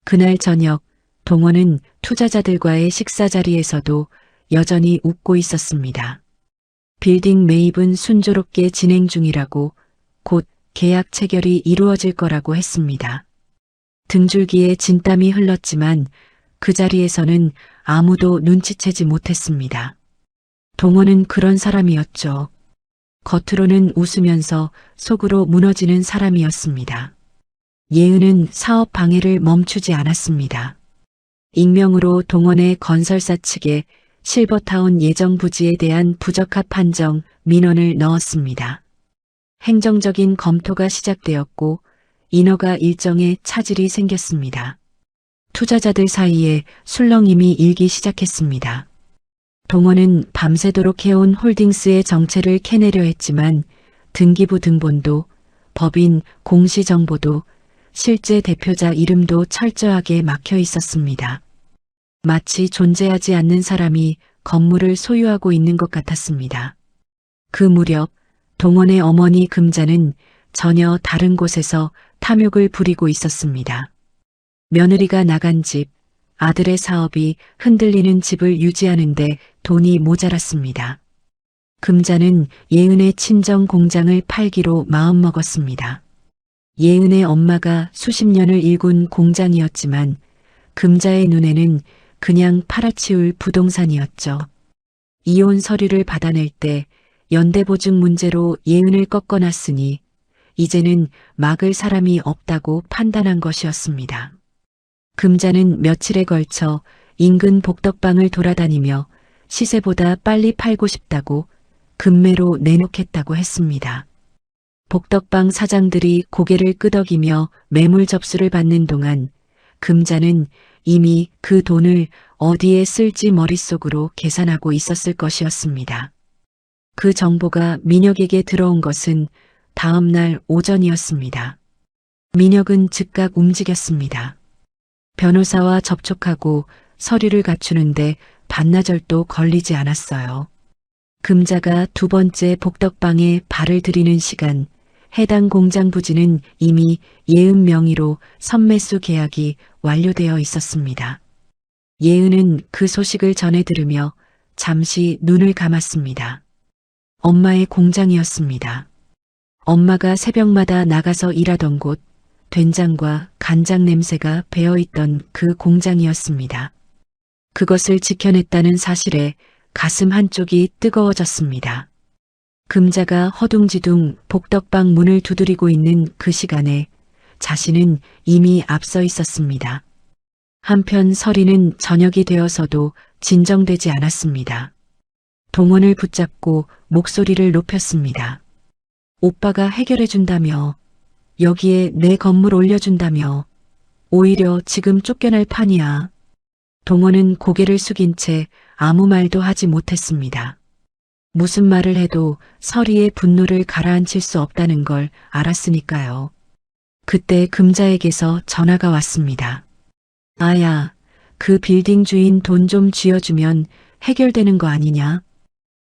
그날 저녁 동원은 투자자들과의 식사 자리에서도 여전히 웃고 있었습니다. 빌딩 매입은 순조롭게 진행 중이라고, 곧 계약 체결이 이루어질 거라고 했습니다. 등줄기에 진땀이 흘렀지만 그 자리에서는 아무도 눈치채지 못했습니다. 동호는 그런 사람이었죠. 겉으로는 웃으면서 속으로 무너지는 사람이었습니다. 예은은 사업 방해를 멈추지 않았습니다. 익명으로 동원의 건설사 측에 실버타운 예정 부지에 대한 부적합 판정 민원을 넣었습니다. 행정적인 검토가 시작되었고 인허가 일정에 차질이 생겼습니다. 투자자들 사이에 술렁임이 일기 시작했습니다. 동원은 밤새도록 해온 홀딩스의 정체를 캐내려 했지만 등기부 등본도 법인 공시정보도 실제 대표자 이름도 철저하게 막혀 있었습니다. 마치 존재하지 않는 사람이 건물을 소유하고 있는 것 같았습니다. 그 무렵 동원의 어머니 금자는 전혀 다른 곳에서 탐욕을 부리고 있었습니다. 며느리가 나간 집, 아들의 사업이 흔들리는 집을 유지하는데 돈이 모자랐습니다. 금자는 예은의 친정 공장을 팔기로 마음먹었습니다. 예은의 엄마가 수십 년을 일군 공장이었지만 금자의 눈에는 그냥 팔아치울 부동산이었죠. 이혼 서류를 받아낼 때 연대보증 문제로 예은을 꺾어놨으니 이제는 막을 사람이 없다고 판단한 것이었습니다. 금자는 며칠에 걸쳐 인근 복덕방을 돌아다니며 시세보다 빨리 팔고 싶다고 금매로 내놓겠다고 했습니다. 복덕방 사장들이 고개를 끄덕이며 매물 접수를 받는 동안 금자는 이미 그 돈을 어디에 쓸지 머릿속으로 계산하고 있었을 것이었습니다. 그 정보가 민혁에게 들어온 것은 다음 날 오전이었습니다. 민혁은 즉각 움직였습니다. 변호사와 접촉하고 서류를 갖추는데 반나절도 걸리지 않았어요. 금자가 두 번째 복덕방에 발을 들이는 시간, 해당 공장 부지는 이미 예은 명의로 선매수 계약이 완료되어 있었습니다. 예은은 그 소식을 전해 들으며 잠시 눈을 감았습니다. 엄마의 공장이었습니다. 엄마가 새벽마다 나가서 일하던 곳, 된장과 간장 냄새가 배어있던 그 공장이었습니다. 그것을 지켜냈다는 사실에 가슴 한쪽이 뜨거워졌습니다. 금자가 허둥지둥 복덕방 문을 두드리고 있는 그 시간에 자신은 이미 앞서 있었습니다. 한편 서리는 저녁이 되어서도 진정되지 않았습니다. 동원을 붙잡고 목소리를 높였습니다. 오빠가 해결해준다며, 여기에 내 건물 올려준다며, 오히려 지금 쫓겨날 판이야. 동원은 고개를 숙인 채 아무 말도 하지 못했습니다. 무슨 말을 해도 서리의 분노를 가라앉힐 수 없다는 걸 알았으니까요. 그때 금자에게서 전화가 왔습니다. 아야, 그 빌딩 주인 돈 좀 쥐어주면 해결되는 거 아니냐?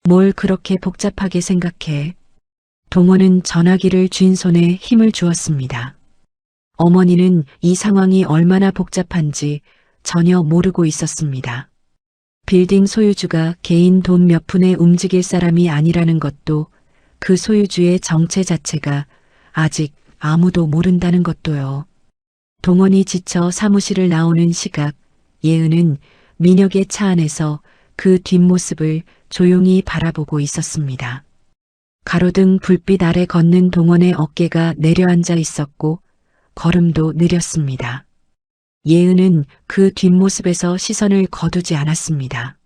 뭘 그렇게 복잡하게 생각해? 동원은 전화기를 쥔 손에 힘을 주었습니다. 어머니는 이 상황이 얼마나 복잡한지 전혀 모르고 있었습니다. 빌딩 소유주가 개인 돈 몇 푼에 움직일 사람이 아니라는 것도, 그 소유주의 정체 자체가 아직 아무도 모른다는 것도요. 동원이 지쳐 사무실을 나오는 시각, 예은은 민혁의 차 안에서 그 뒷모습을 조용히 바라보고 있었습니다. 가로등 불빛 아래 걷는 동원의 어깨가 내려앉아 있었고 걸음도 느렸습니다. 예은은 그 뒷모습에서 시선을 거두지 않았습니다.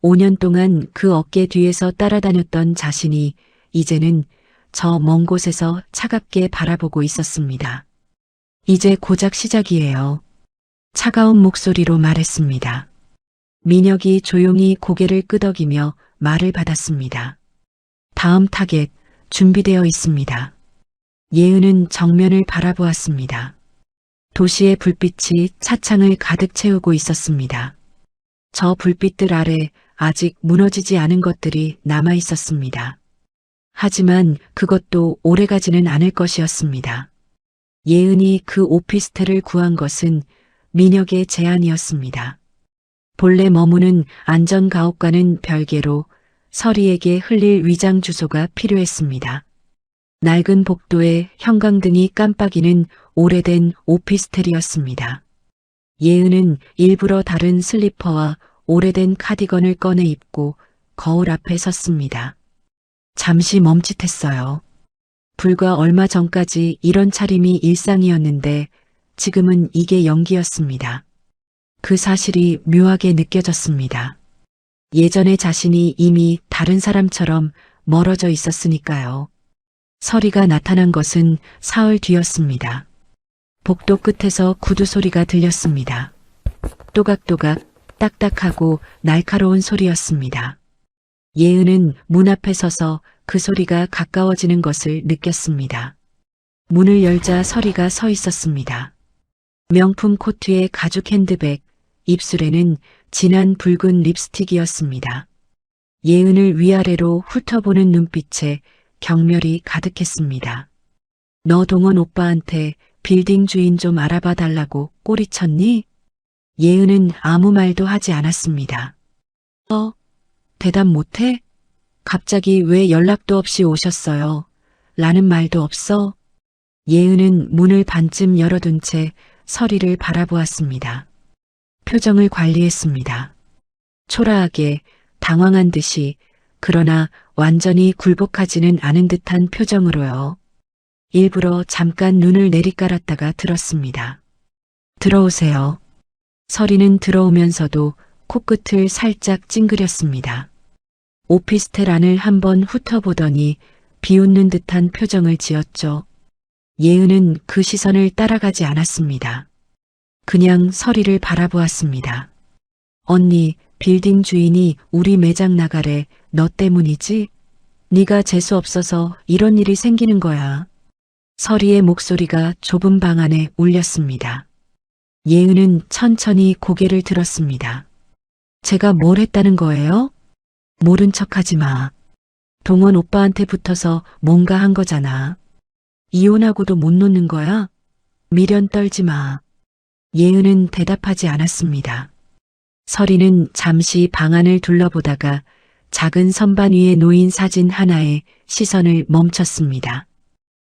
5년 동안 그 어깨 뒤에서 따라다녔던 자신이 이제는 저 먼 곳에서 차갑게 바라보고 있었습니다. 이제 고작 시작이에요. 차가운 목소리로 말했습니다. 민혁이 조용히 고개를 끄덕이며 말을 받았습니다. 다음 타겟 준비되어 있습니다. 예은은 정면을 바라보았습니다. 도시의 불빛이 차창을 가득 채우고 있었습니다. 저 불빛들 아래 아직 무너지지 않은 것들이 남아 있었습니다. 하지만 그것도 오래가지는 않을 것이었습니다. 예은이 그 오피스텔을 구한 것은 민혁의 제안이었습니다. 본래 머무는 안전가옥과는 별개로 서리에게 흘릴 위장 주소가 필요했습니다. 낡은 복도에 형광등이 깜빡이는 오래된 오피스텔이었습니다. 예은은 일부러 다른 슬리퍼와 오래된 카디건을 꺼내 입고 거울 앞에 섰습니다. 잠시 멈칫했어요. 불과 얼마 전까지 이런 차림이 일상이었는데 지금은 이게 연기였습니다. 그 사실이 묘하게 느껴졌습니다. 예전의 자신이 이미 다른 사람처럼 멀어져 있었으니까요. 서리가 나타난 것은 사흘 뒤였습니다. 복도 끝에서 구두 소리가 들렸습니다. 또각또각 딱딱하고 날카로운 소리였습니다. 예은은 문 앞에 서서 그 소리가 가까워지는 것을 느꼈습니다. 문을 열자 서리가 서 있었습니다. 명품 코트에 가죽 핸드백, 입술에는 진한 붉은 립스틱이었습니다. 예은을 위아래로 훑어보는 눈빛에 경멸이 가득했습니다. 너 동원 오빠한테 빌딩 주인 좀 알아봐 달라고 꼬리쳤니? 예은은 아무 말도 하지 않았습니다. 대답 못해? 갑자기 왜 연락도 없이 오셨어요? 라는 말도 없어? 예은은 문을 반쯤 열어둔 채 서리를 바라보았습니다. 표정을 관리했습니다. 초라하게, 당황한 듯이, 그러나 완전히 굴복하지는 않은 듯한 표정으로요. 일부러 잠깐 눈을 내리깔았다가 들었습니다. 들어오세요. 서리는 들어오면서도 코끝을 살짝 찡그렸습니다. 오피스텔 안을 한번 훑어보더니 비웃는 듯한 표정을 지었죠. 예은은 그 시선을 따라가지 않았습니다. 그냥 서리를 바라보았습니다. 언니, 빌딩 주인이 우리 매장 나가래. 너 때문이지? 네가 재수 없어서 이런 일이 생기는 거야. 서리의 목소리가 좁은 방 안에 울렸습니다. 예은은 천천히 고개를 들었습니다. 제가 뭘 했다는 거예요? 모른 척하지 마. 동원 오빠한테 붙어서 뭔가 한 거잖아. 이혼하고도 못 놓는 거야? 미련 떨지 마. 예은은 대답하지 않았습니다. 서리는 잠시 방 안을 둘러보다가 작은 선반 위에 놓인 사진 하나에 시선을 멈췄습니다.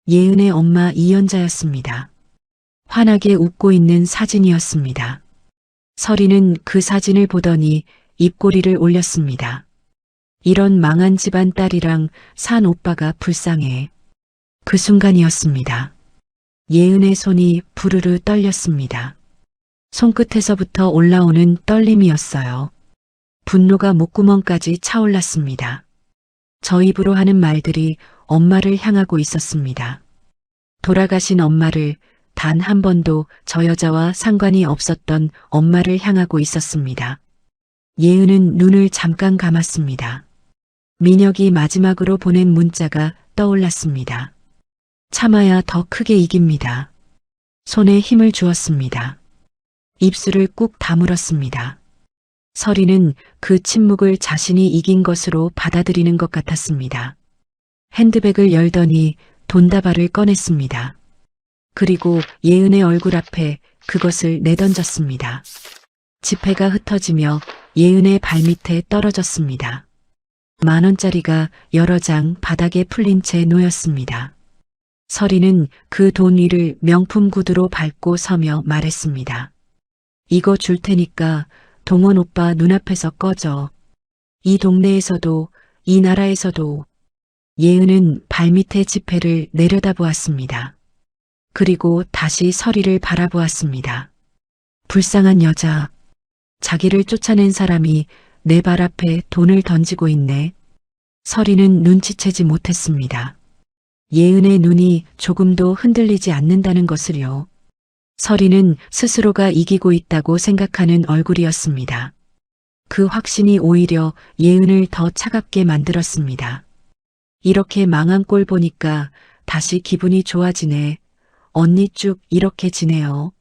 예은의 엄마 이연자였습니다. 환하게 웃고 있는 사진이었습니다. 서리는 그 사진을 보더니 입꼬리를 올렸습니다. 이런 망한 집안 딸이랑 산 오빠가 불쌍해. 그 순간이었습니다. 예은의 손이 부르르 떨렸습니다. 손끝에서부터 올라오는 떨림이었어요. 분노가 목구멍까지 차올랐습니다. 저 입으로 하는 말들이 엄마를 향하고 있었습니다. 돌아가신 엄마를, 단 한 번도 저 여자와 상관이 없었던 엄마를 향하고 있었습니다. 예은은 눈을 잠깐 감았습니다. 민혁이 마지막으로 보낸 문자가 떠올랐습니다. 참아야 더 크게 이깁니다. 손에 힘을 주었습니다. 입술을 꾹 다물었습니다. 서리는 그 침묵을 자신이 이긴 것으로 받아들이는 것 같았습니다. 핸드백을 열더니 돈다발을 꺼냈습니다. 그리고 예은의 얼굴 앞에 그것을 내던졌습니다. 지폐가 흩어지며 예은의 발밑에 떨어졌습니다. 10,000원짜리가 여러 장 바닥에 풀린 채 놓였습니다. 서리는 그 돈 위를 명품 구두로 밟고 서며 말했습니다. 이거 줄 테니까 동원 오빠 눈앞에서 꺼져. 이 동네에서도, 이 나라에서도. 예은은 발밑의 지폐를 내려다보았습니다. 그리고 다시 서리를 바라보았습니다. 불쌍한 여자. 자기를 쫓아낸 사람이 내 발 앞에 돈을 던지고 있네. 서리는 눈치채지 못했습니다. 예은의 눈이 조금도 흔들리지 않는다는 것을요. 서리는 스스로가 이기고 있다고 생각하는 얼굴이었습니다. 그 확신이 오히려 예은을 더 차갑게 만들었습니다. 이렇게 망한 꼴 보니까 다시 기분이 좋아지네. 언니 쭉 이렇게 지내요.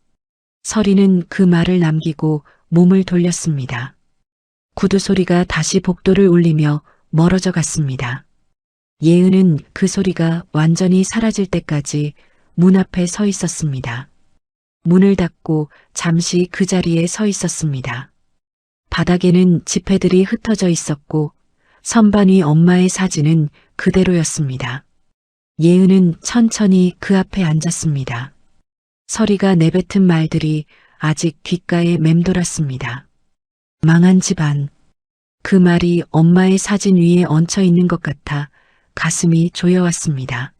서리는 그 말을 남기고 몸을 돌렸습니다. 구두 소리가 다시 복도를 울리며 멀어져 갔습니다. 예은은 그 소리가 완전히 사라질 때까지 문 앞에 서 있었습니다. 문을 닫고 잠시 그 자리에 서 있었습니다. 바닥에는 지폐들이 흩어져 있었고 선반 위 엄마의 사진은 그대로였습니다. 예은은 천천히 그 앞에 앉았습니다. 서리가 내뱉은 말들이 아직 귓가에 맴돌았습니다. 망한 집안. 그 말이 엄마의 사진 위에 얹혀 있는 것 같아 가슴이 조여왔습니다.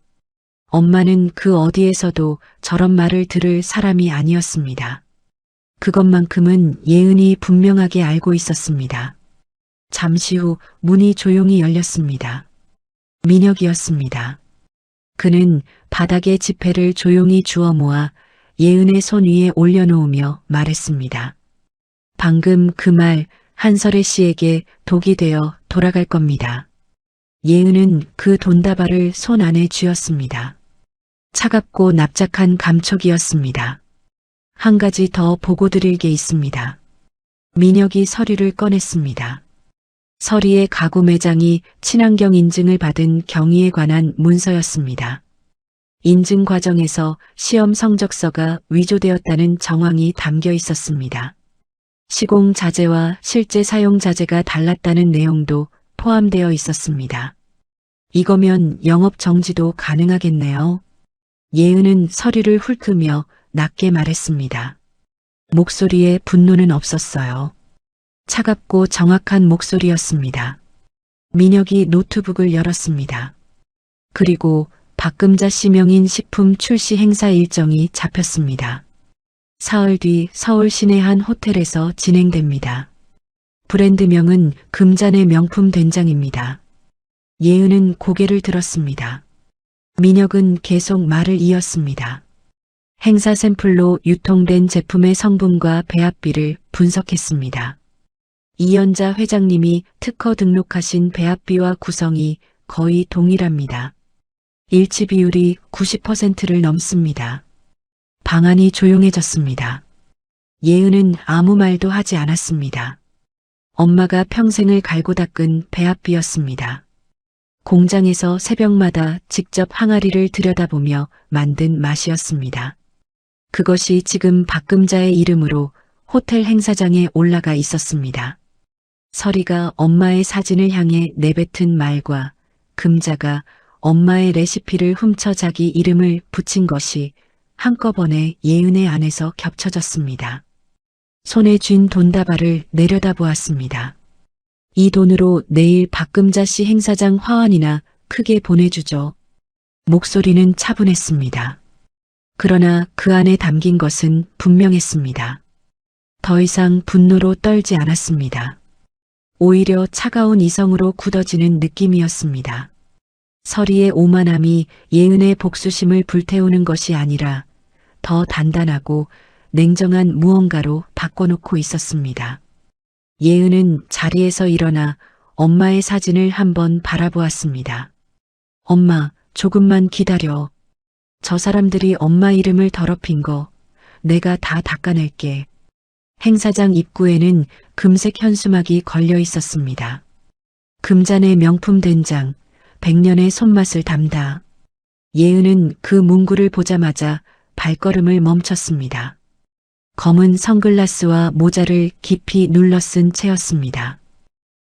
엄마는 그 어디에서도 저런 말을 들을 사람이 아니었습니다. 그것만큼은 예은이 분명하게 알고 있었습니다. 잠시 후 문이 조용히 열렸습니다. 민혁이었습니다. 그는 바닥에 지폐를 조용히 주워 모아 예은의 손 위에 올려놓으며 말했습니다. 방금 그 말 한설혜 씨에게 독이 되어 돌아갈 겁니다. 예은은 그 돈다발을 손 안에 쥐었습니다. 차갑고 납작한 감촉이었습니다. 한 가지 더 보고 드릴 게 있습니다. 민혁이 서류를 꺼냈습니다. 서리의 가구 매장이 친환경 인증을 받은 경위에 관한 문서였습니다. 인증 과정에서 시험 성적서가 위조되었다는 정황이 담겨 있었습니다. 시공 자재와 실제 사용 자재가 달랐다는 내용도 포함되어 있었습니다. 이거면 영업 정지도 가능하겠네요. 예은은 서류를 훑으며 낮게 말했습니다. 목소리에 분노는 없었어요. 차갑고 정확한 목소리였습니다. 민혁이 노트북을 열었습니다. 그리고 박금자 씨 명인 식품 출시 행사 일정이 잡혔습니다. 사흘 뒤 서울 시내 한 호텔에서 진행됩니다. 브랜드명은 금잔의 명품 된장입니다. 예은은 고개를 들었습니다. 민혁은 계속 말을 이었습니다. 행사 샘플로 유통된 제품의 성분과 배합비를 분석했습니다. 이연자 회장님이 특허 등록하신 배합비와 구성이 거의 동일합니다. 일치 비율이 90%를 넘습니다. 방안이 조용해졌습니다. 예은은 아무 말도 하지 않았습니다. 엄마가 평생을 갈고 닦은 배합비였습니다. 공장에서 새벽마다 직접 항아리를 들여다보며 만든 맛이었습니다. 그것이 지금 박금자의 이름으로 호텔 행사장에 올라가 있었습니다. 서리가 엄마의 사진을 향해 내뱉은 말과 금자가 엄마의 레시피를 훔쳐 자기 이름을 붙인 것이 한꺼번에 예은의 안에서 겹쳐졌습니다. 손에 쥔 돈다발을 내려다보았습니다. 이 돈으로 내일 박금자 씨 행사장 화환이나 크게 보내주죠. 목소리는 차분했습니다. 그러나 그 안에 담긴 것은 분명했습니다. 더 이상 분노로 떨지 않았습니다. 오히려 차가운 이성으로 굳어지는 느낌이었습니다. 서리의 오만함이 예은의 복수심을 불태우는 것이 아니라 더 단단하고 냉정한 무언가로 바꿔놓고 있었습니다. 예은은 자리에서 일어나 엄마의 사진을 한번 바라보았습니다. 엄마, 조금만 기다려. 저 사람들이 엄마 이름을 더럽힌 거 내가 다 닦아낼게. 행사장 입구에는 금색 현수막이 걸려 있었습니다. 금잔의 명품 된장, 100년의 손맛을 담다. 예은은 그 문구를 보자마자 발걸음을 멈췄습니다. 검은 선글라스와 모자를 깊이 눌러 쓴 채였습니다.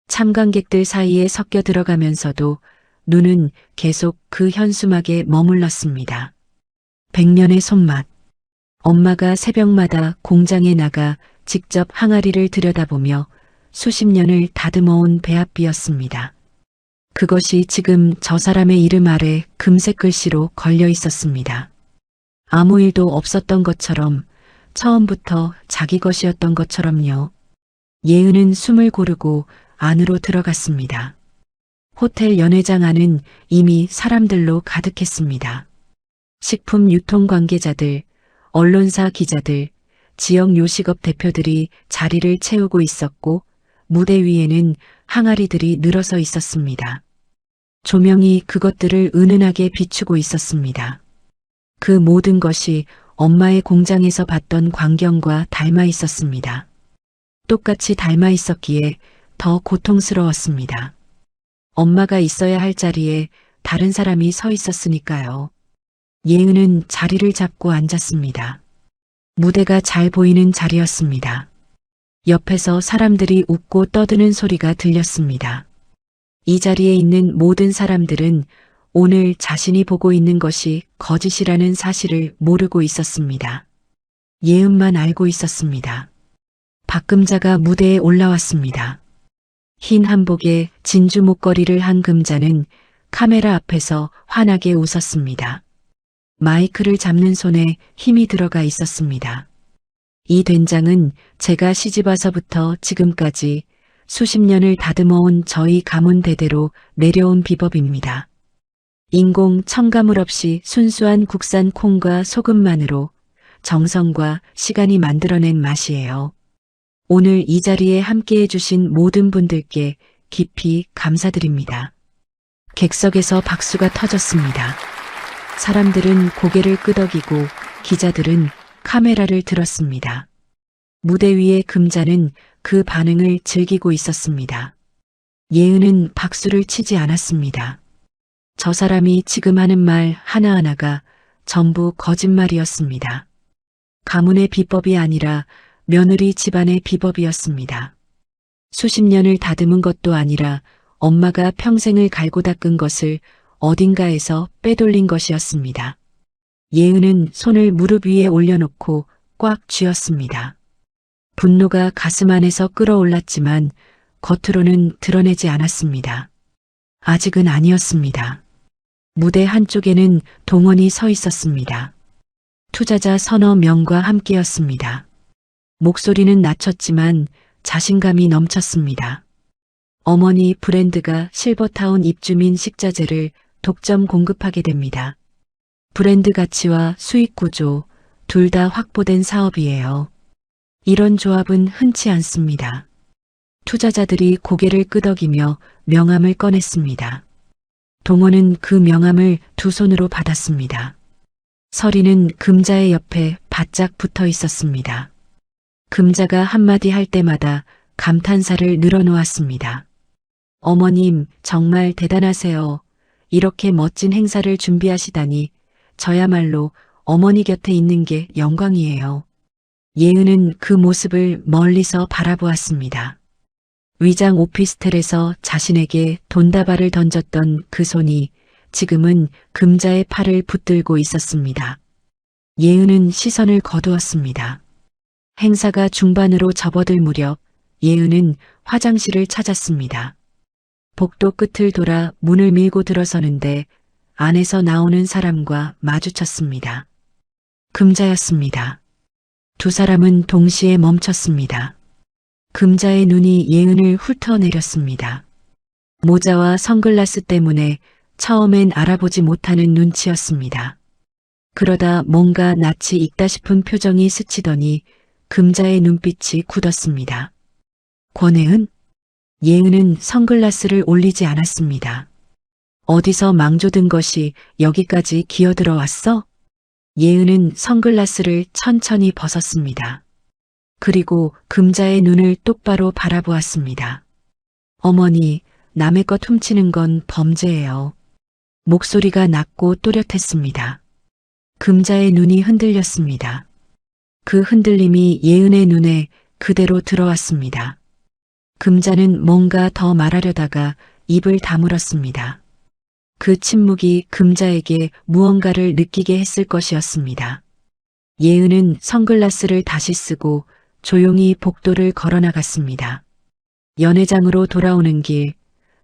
참관객들 사이에 섞여 들어가면서도 눈은 계속 그 현수막에 머물렀습니다. 100년의 손맛. 엄마가 새벽마다 공장에 나가 직접 항아리를 들여다보며 수십 년을 다듬어온 배합비였습니다. 그것이 지금 저 사람의 이름 아래 금색 글씨로 걸려 있었습니다. 아무 일도 없었던 것처럼, 처음부터 자기 것이었던 것처럼요. 예은은 숨을 고르고 안으로 들어갔습니다. 호텔 연회장 안은 이미 사람들로 가득했습니다. 식품 유통 관계자들, 언론사 기자들, 지역 요식업 대표들이 자리를 채우고 있었고 무대 위에는 항아리들이 늘어서 있었습니다. 조명이 그것들을 은은하게 비추고 있었습니다. 그 모든 것이 엄마의 공장에서 봤던 광경과 닮아 있었습니다. 똑같이 닮아 있었기에 더 고통스러웠습니다. 엄마가 있어야 할 자리에 다른 사람이 서 있었으니까요. 예은은 자리를 잡고 앉았습니다. 무대가 잘 보이는 자리였습니다. 옆에서 사람들이 웃고 떠드는 소리가 들렸습니다. 이 자리에 있는 모든 사람들은 오늘 자신이 보고 있는 것이 거짓이라는 사실을 모르고 있었습니다. 예은만 알고 있었습니다. 박금자가 무대에 올라왔습니다. 흰 한복에 진주 목걸이를 한 금자는 카메라 앞에서 환하게 웃었습니다. 마이크를 잡는 손에 힘이 들어가 있었습니다. 이 된장은 제가 시집와서부터 지금까지 수십 년을 다듬어온 저희 가문 대대로 내려온 비법입니다. 인공 첨가물 없이 순수한 국산 콩과 소금만으로 정성과 시간이 만들어낸 맛이에요. 오늘 이 자리에 함께해 주신 모든 분들께 깊이 감사드립니다. 객석에서 박수가 터졌습니다. 사람들은 고개를 끄덕이고 기자들은 카메라를 들었습니다. 무대 위의 금자는 그 반응을 즐기고 있었습니다. 예은은 박수를 치지 않았습니다. 저 사람이 지금 하는 말 하나하나가 전부 거짓말이었습니다. 가문의 비법이 아니라 며느리 집안의 비법이었습니다. 수십 년을 다듬은 것도 아니라 엄마가 평생을 갈고 닦은 것을 어딘가에서 빼돌린 것이었습니다. 예은은 손을 무릎 위에 올려놓고 꽉 쥐었습니다. 분노가 가슴 안에서 끓어올랐지만 겉으로는 드러내지 않았습니다. 아직은 아니었습니다. 무대 한쪽에는 동원이 서 있었습니다. 투자자 서너 명과 함께였습니다. 목소리는 낮췄지만 자신감이 넘쳤습니다. 어머니 브랜드가 실버타운 입주민 식자재를 독점 공급하게 됩니다. 브랜드 가치와 수익 구조 둘 다 확보된 사업이에요. 이런 조합은 흔치 않습니다. 투자자들이 고개를 끄덕이며 명함을 꺼냈습니다. 동원은 그 명함을 두 손으로 받았습니다. 서리는 금자의 옆에 바짝 붙어 있었습니다. 금자가 한마디 할 때마다 감탄사를 늘어놓았습니다. 어머님, 정말 대단하세요. 이렇게 멋진 행사를 준비하시다니 저야말로 어머니 곁에 있는 게 영광이에요. 예은은 그 모습을 멀리서 바라보았습니다. 위장 오피스텔에서 자신에게 돈다발을 던졌던 그 손이 지금은 금자의 팔을 붙들고 있었습니다. 예은은 시선을 거두었습니다. 행사가 중반으로 접어들 무렵 예은은 화장실을 찾았습니다. 복도 끝을 돌아 문을 밀고 들어서는데 안에서 나오는 사람과 마주쳤습니다. 금자였습니다. 두 사람은 동시에 멈췄습니다. 금자의 눈이 예은을 훑어내렸습니다. 모자와 선글라스 때문에 처음엔 알아보지 못하는 눈치였습니다. 그러다 뭔가 낯이 익다 싶은 표정이 스치더니 금자의 눈빛이 굳었습니다. 권혜은? 예은은 선글라스를 올리지 않았습니다. 어디서 망조든 것이 여기까지 기어들어왔어? 예은은 선글라스를 천천히 벗었습니다. 그리고 금자의 눈을 똑바로 바라보았습니다. 어머니, 남의 것 훔치는 건 범죄예요. 목소리가 낮고 또렷했습니다. 금자의 눈이 흔들렸습니다. 그 흔들림이 예은의 눈에 그대로 들어왔습니다. 금자는 뭔가 더 말하려다가 입을 다물었습니다. 그 침묵이 금자에게 무언가를 느끼게 했을 것이었습니다. 예은은 선글라스를 다시 쓰고 조용히 복도를 걸어나갔습니다. 연회장으로 돌아오는 길,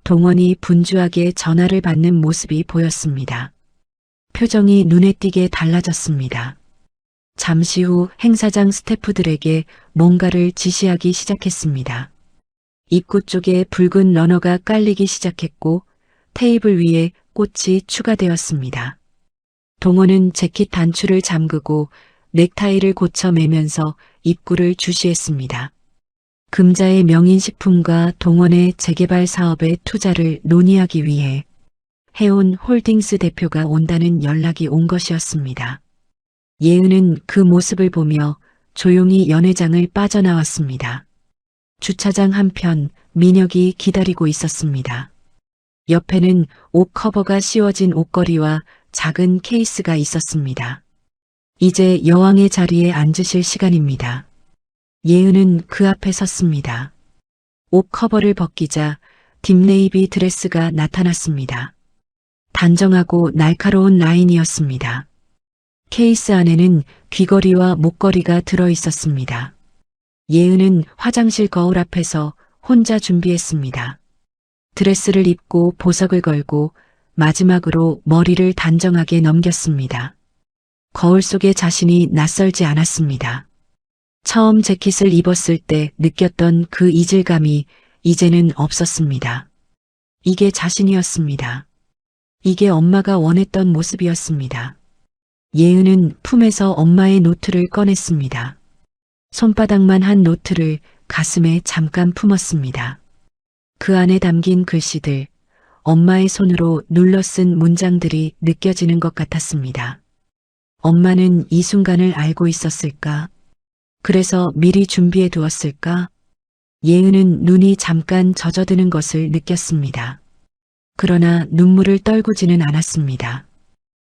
동원이 분주하게 전화를 받는 모습이 보였습니다. 표정이 눈에 띄게 달라졌습니다. 잠시 후 행사장 스태프들에게 뭔가를 지시하기 시작했습니다. 입구 쪽에 붉은 러너가 깔리기 시작했고 테이블 위에 꽃이 추가되었습니다. 동원은 재킷 단추를 잠그고 넥타이를 고쳐 매면서 입구를 주시했습니다. 금자의 명인식품과 동원의 재개발 사업의 투자를 논의하기 위해 해온 홀딩스 대표가 온다는 연락이 온 것이었습니다. 예은은 그 모습을 보며 조용히 연회장을 빠져나왔습니다. 주차장 한편 민혁이 기다리고 있었습니다. 옆에는 옷 커버가 씌워진 옷걸이와 작은 케이스가 있었습니다. 이제 여왕의 자리에 앉으실 시간입니다. 예은은 그 앞에 섰습니다. 옷 커버를 벗기자 딥네이비 드레스가 나타났습니다. 단정하고 날카로운 라인이었습니다. 케이스 안에는 귀걸이와 목걸이가 들어 있었습니다. 예은은 화장실 거울 앞에서 혼자 준비했습니다. 드레스를 입고 보석을 걸고 마지막으로 머리를 단정하게 넘겼습니다. 거울 속의 자신이 낯설지 않았습니다. 처음 재킷을 입었을 때 느꼈던 그 이질감이 이제는 없었습니다. 이게 자신이었습니다. 이게 엄마가 원했던 모습이었습니다. 예은은 품에서 엄마의 노트를 꺼냈습니다. 손바닥만 한 노트를 가슴에 잠깐 품었습니다. 그 안에 담긴 글씨들, 엄마의 손으로 눌러 쓴 문장들이 느껴지는 것 같았습니다. 엄마는 이 순간을 알고 있었을까? 그래서 미리 준비해 두었을까? 예은은 눈이 잠깐 젖어드는 것을 느꼈습니다. 그러나 눈물을 떨구지는 않았습니다.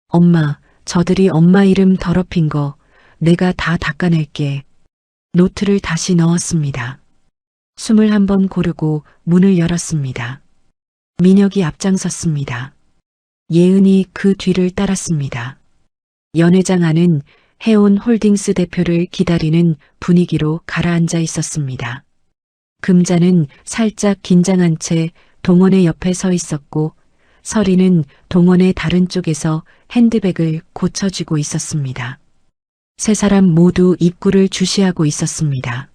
엄마, 저들이 엄마 이름 더럽힌 거 내가 다 닦아낼게. 노트를 다시 넣었습니다. 숨을 한번 고르고 문을 열었습니다. 민혁이 앞장섰습니다. 예은이 그 뒤를 따랐습니다. 연회장 안은 해온 홀딩스 대표를 기다리는 분위기로 가라앉아 있었습니다. 금자는 살짝 긴장한 채 동원의 옆에 서 있었고 서리는 동원의 다른 쪽에서 핸드백을 고쳐주고 있었습니다. 세 사람 모두 입구를 주시하고 있었습니다.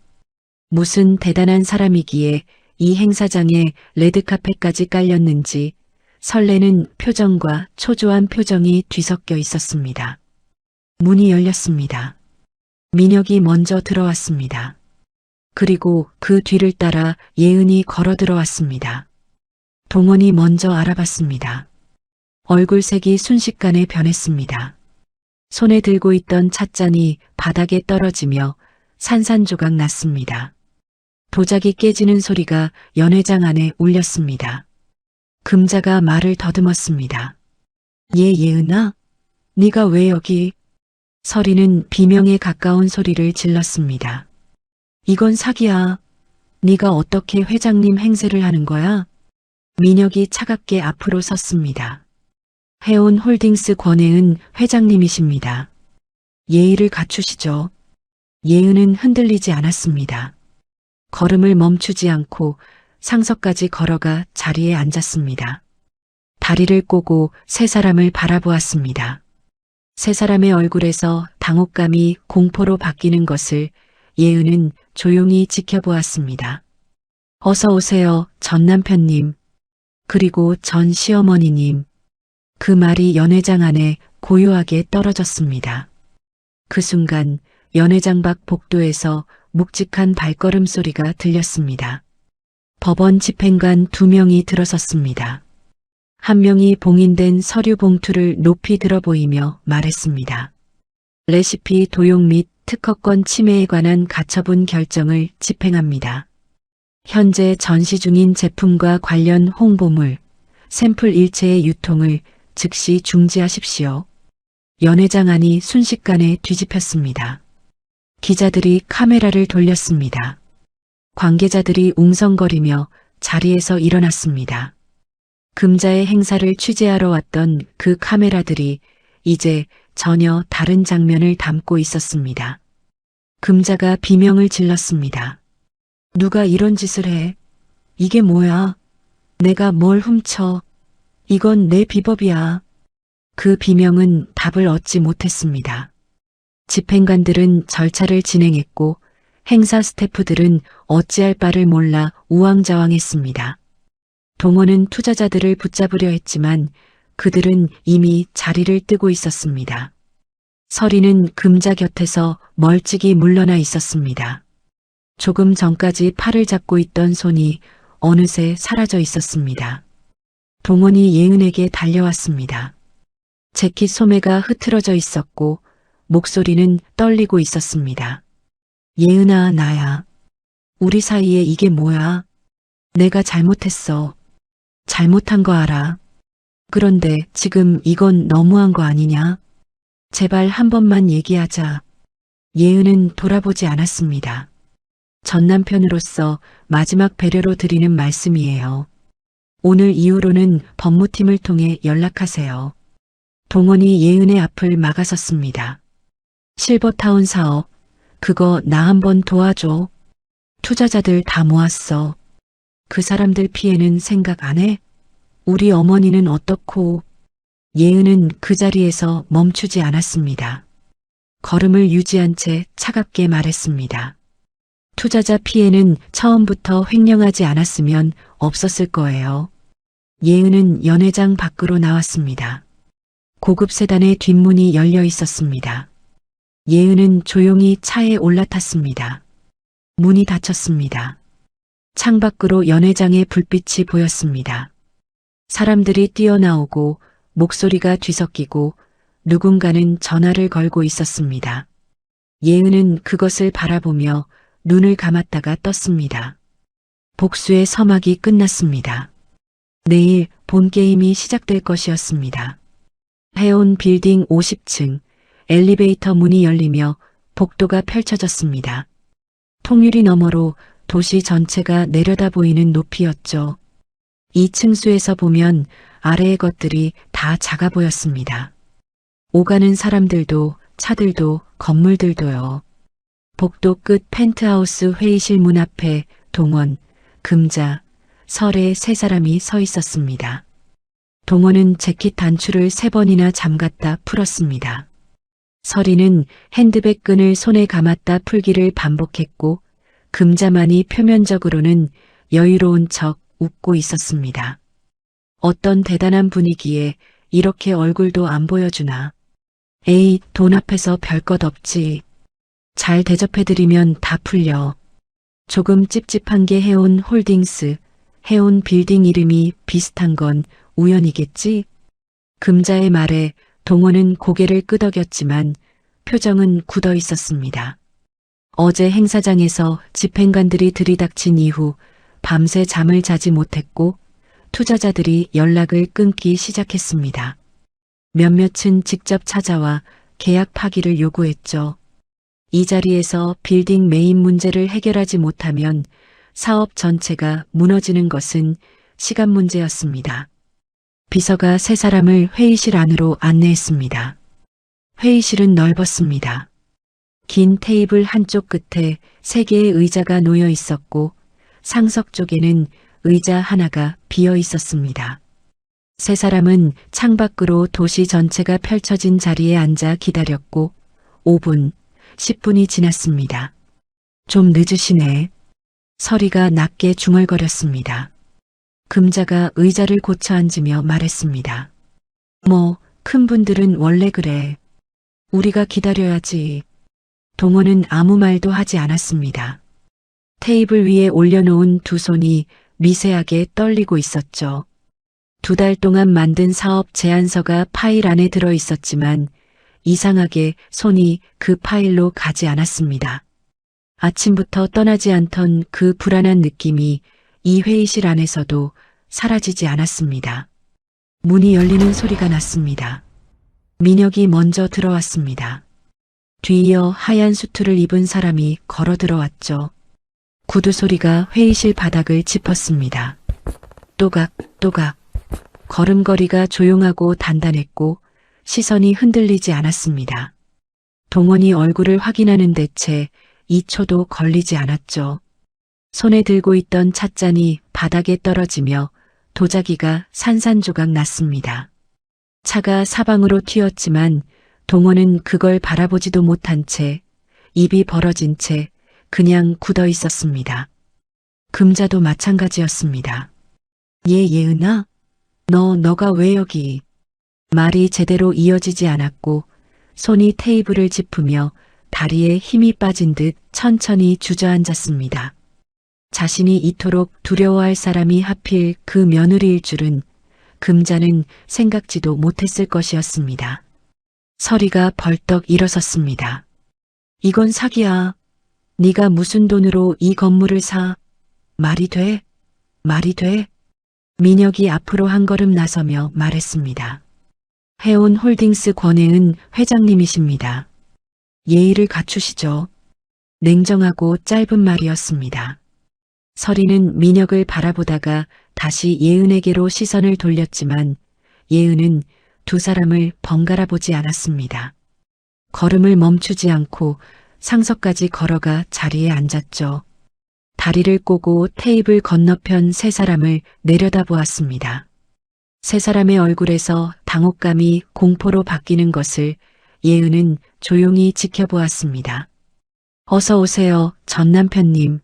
무슨 대단한 사람이기에 이 행사장에 레드카펫까지 깔렸는지 설레는 표정과 초조한 표정이 뒤섞여 있었습니다. 문이 열렸습니다. 민혁이 먼저 들어왔습니다. 그리고 그 뒤를 따라 예은이 걸어 들어왔습니다. 동원이 먼저 알아봤습니다. 얼굴색이 순식간에 변했습니다. 손에 들고 있던 찻잔이 바닥에 떨어지며 산산조각 났습니다. 도자기 깨지는 소리가 연회장 안에 울렸습니다. 금자가 말을 더듬었습니다. 예은아, 네가 왜 여기? 서리는 비명에 가까운 소리를 질렀습니다. 이건 사기야. 네가 어떻게 회장님 행세를 하는 거야? 민혁이 차갑게 앞으로 섰습니다. 해온 홀딩스 권혜은 회장님이십니다. 예의를 갖추시죠. 예은은 흔들리지 않았습니다. 걸음을 멈추지 않고 상석까지 걸어가 자리에 앉았습니다. 다리를 꼬고 세 사람을 바라보았습니다. 세 사람의 얼굴에서 당혹감이 공포로 바뀌는 것을 예은은 조용히 지켜보았습니다. 어서 오세요, 전 남편님. 그리고 전 시어머니님. 그 말이 연회장 안에 고요하게 떨어졌습니다. 그 순간 연회장 밖 복도에서 묵직한 발걸음 소리가 들렸습니다. 법원 집행관 2명이 들어섰습니다. 한 명이 봉인된 서류 봉투를 높이 들어 보이며 말했습니다. 레시피 도용 및 특허권 침해에 관한 가처분 결정을 집행합니다. 현재 전시 중인 제품과 관련 홍보물, 샘플 일체의 유통을 즉시 중지하십시오. 연회장 안이 순식간에 뒤집혔습니다. 기자들이 카메라를 돌렸습니다. 관계자들이 웅성거리며 자리에서 일어났습니다. 금자의 행사를 취재하러 왔던 그 카메라들이 이제 전혀 다른 장면을 담고 있었습니다. 금자가 비명을 질렀습니다. 누가 이런 짓을 해? 이게 뭐야? 내가 뭘 훔쳐? 이건 내 비법이야. 그 비명은 답을 얻지 못했습니다. 집행관들은 절차를 진행했고 행사 스태프들은 어찌할 바를 몰라 우왕좌왕했습니다. 동원은 투자자들을 붙잡으려 했지만 그들은 이미 자리를 뜨고 있었습니다. 서리는 금자 곁에서 멀찍이 물러나 있었습니다. 조금 전까지 팔을 잡고 있던 손이 어느새 사라져 있었습니다. 동원이 예은에게 달려왔습니다. 재킷 소매가 흐트러져 있었고 목소리는 떨리고 있었습니다. 예은아, 나야. 우리 사이에 이게 뭐야? 내가 잘못했어. 잘못한 거 알아. 그런데 지금 이건 너무한 거 아니냐? 제발 한 번만 얘기하자. 예은은 돌아보지 않았습니다. 전 남편으로서 마지막 배려로 드리는 말씀이에요. 오늘 이후로는 법무팀을 통해 연락하세요. 동원이 예은의 앞을 막아섰습니다. 실버타운 사업, 그거 나 한번 도와줘. 투자자들 다 모았어. 그 사람들 피해는 생각 안 해? 우리 어머니는 어떻고? 예은은 그 자리에서 멈추지 않았습니다. 걸음을 유지한 채 차갑게 말했습니다. 투자자 피해는 처음부터 횡령하지 않았으면 없었을 거예요. 예은은 연회장 밖으로 나왔습니다. 고급 세단의 뒷문이 열려 있었습니다. 예은은 조용히 차에 올라탔습니다. 문이 닫혔습니다. 창밖으로 연회장의 불빛이 보였습니다. 사람들이 뛰어나오고 목소리가 뒤섞이고 누군가는 전화를 걸고 있었습니다. 예은은 그것을 바라보며 눈을 감았다가 떴습니다. 복수의 서막이 끝났습니다. 내일 본 게임이 시작될 것이었습니다. 해온 빌딩 50층 엘리베이터 문이 열리며 복도가 펼쳐졌습니다. 통유리 너머로 도시 전체가 내려다 보이는 높이였죠. 이 층수에서 보면 아래의 것들이 다 작아 보였습니다. 오가는 사람들도 차들도 건물들도요. 복도 끝 펜트하우스 회의실 문 앞에 동원, 금자, 설의 세 사람이 서 있었습니다. 동원은 재킷 단추를 3번이나 잠갔다 풀었습니다. 설이는 핸드백 끈을 손에 감았다 풀기를 반복했고 금자만이 표면적으로는 여유로운 척 웃고 있었습니다. 어떤 대단한 분위기에 이렇게 얼굴도 안 보여주나. 에이, 돈 앞에서 별것 없지. 잘 대접해드리면 다 풀려. 조금 찝찝한 게 해온 홀딩스, 해온 빌딩 이름이 비슷한 건 우연이겠지? 금자의 말에 동원은 고개를 끄덕였지만 표정은 굳어 있었습니다. 어제 행사장에서 집행관들이 들이닥친 이후 밤새 잠을 자지 못했고 투자자들이 연락을 끊기 시작했습니다. 몇몇은 직접 찾아와 계약 파기를 요구했죠. 이 자리에서 빌딩 메인 문제를 해결하지 못하면 사업 전체가 무너지는 것은 시간 문제였습니다. 비서가 세 사람을 회의실 안으로 안내했습니다. 회의실은 넓었습니다. 긴 테이블 한쪽 끝에 3개의 의자가 놓여 있었고 상석 쪽에는 의자 하나가 비어 있었습니다. 세 사람은 창밖으로 도시 전체가 펼쳐진 자리에 앉아 기다렸고 5분, 10분이 지났습니다. 좀 늦으시네. 설이가 낮게 중얼거렸습니다. 금자가 의자를 고쳐 앉으며 말했습니다. 뭐, 큰 분들은 원래 그래. 우리가 기다려야지. 동원은 아무 말도 하지 않았습니다. 테이블 위에 올려놓은 두 손이 미세하게 떨리고 있었죠. 2달 동안 만든 사업 제안서가 파일 안에 들어 있었지만 이상하게 손이 그 파일로 가지 않았습니다. 아침부터 떠나지 않던 그 불안한 느낌이 이 회의실 안에서도 사라지지 않았습니다. 문이 열리는 소리가 났습니다. 민혁이 먼저 들어왔습니다. 뒤이어 하얀 수트를 입은 사람이 걸어 들어왔죠. 구두 소리가 회의실 바닥을 짚었습니다. 또각또각. 걸음걸이가 조용하고 단단했고 시선이 흔들리지 않았습니다. 동원이 얼굴을 확인하는 데 채 2초도 걸리지 않았죠. 손에 들고 있던 찻잔이 바닥에 떨어지며 도자기가 산산조각 났습니다. 차가 사방으로 튀었지만 동원은 그걸 바라보지도 못한 채 입이 벌어진 채 그냥 굳어 있었습니다. 금자도 마찬가지였습니다. 예은아? 너가 왜 여기? 말이 제대로 이어지지 않았고 손이 테이블을 짚으며 다리에 힘이 빠진 듯 천천히 주저앉았습니다. 자신이 이토록 두려워할 사람이 하필 그 며느리일 줄은 금자는 생각지도 못했을 것이었습니다. 설이가 벌떡 일어섰습니다. 이건 사기야. 네가 무슨 돈으로 이 건물을 사? 말이 돼? 말이 돼? 민혁이 앞으로 한 걸음 나서며 말했습니다. 해온 홀딩스 권혜은 회장님이십니다. 예의를 갖추시죠. 냉정하고 짧은 말이었습니다. 설이는 민혁을 바라보다가 다시 예은에게로 시선을 돌렸지만 예은은 두 사람을 번갈아 보지 않았습니다. 걸음을 멈추지 않고 상석까지 걸어가 자리에 앉았죠. 다리를 꼬고 테이블 건너편 세 사람을 내려다보았습니다. 세 사람의 얼굴에서 당혹감이 공포로 바뀌는 것을 예은은 조용히 지켜보았습니다. 어서 오세요, 전 남편님.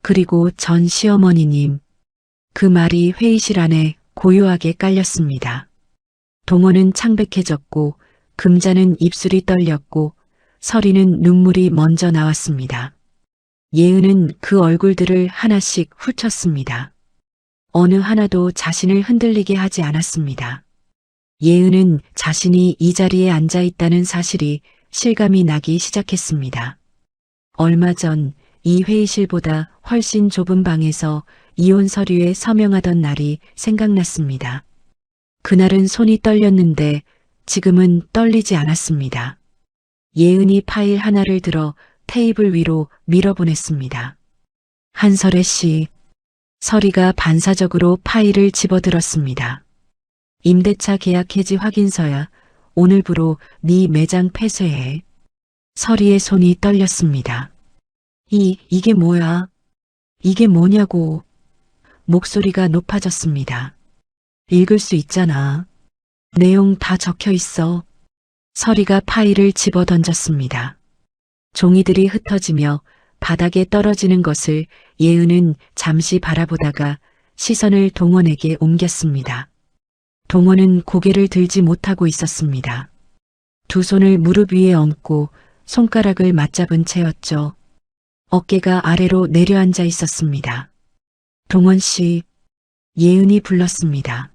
그리고 전 시어머니님. 그 말이 회의실 안에 고요하게 깔렸습니다. 동호는 창백해졌고 금자는 입술이 떨렸고 서리는 눈물이 먼저 나왔습니다. 예은은 그 얼굴들을 하나씩 훑었습니다. 어느 하나도 자신을 흔들리게 하지 않았습니다. 예은은 자신이 이 자리에 앉아 있다는 사실이 실감이 나기 시작했습니다. 얼마 전 이 회의실보다 훨씬 좁은 방에서 이혼 서류에 서명하던 날이 생각났습니다. 그날은 손이 떨렸는데 지금은 떨리지 않았습니다. 예은이 파일 하나를 들어 테이블 위로 밀어보냈습니다. 한설의 씨. 서리가 반사적으로 파일을 집어들었습니다. 임대차 계약 해지 확인서야. 오늘부로 네 매장 폐쇄해. 서리의 손이 떨렸습니다. 이게 뭐야? 이게 뭐냐고. 목소리가 높아졌습니다. 읽을 수 있잖아. 내용 다 적혀 있어. 서리가 파일을 집어 던졌습니다. 종이들이 흩어지며 바닥에 떨어지는 것을 예은은 잠시 바라보다가 시선을 동원에게 옮겼습니다. 동원은 고개를 들지 못하고 있었습니다. 두 손을 무릎 위에 얹고 손가락을 맞잡은 채였죠. 어깨가 아래로 내려앉아 있었습니다. 동원 씨, 예은이 불렀습니다.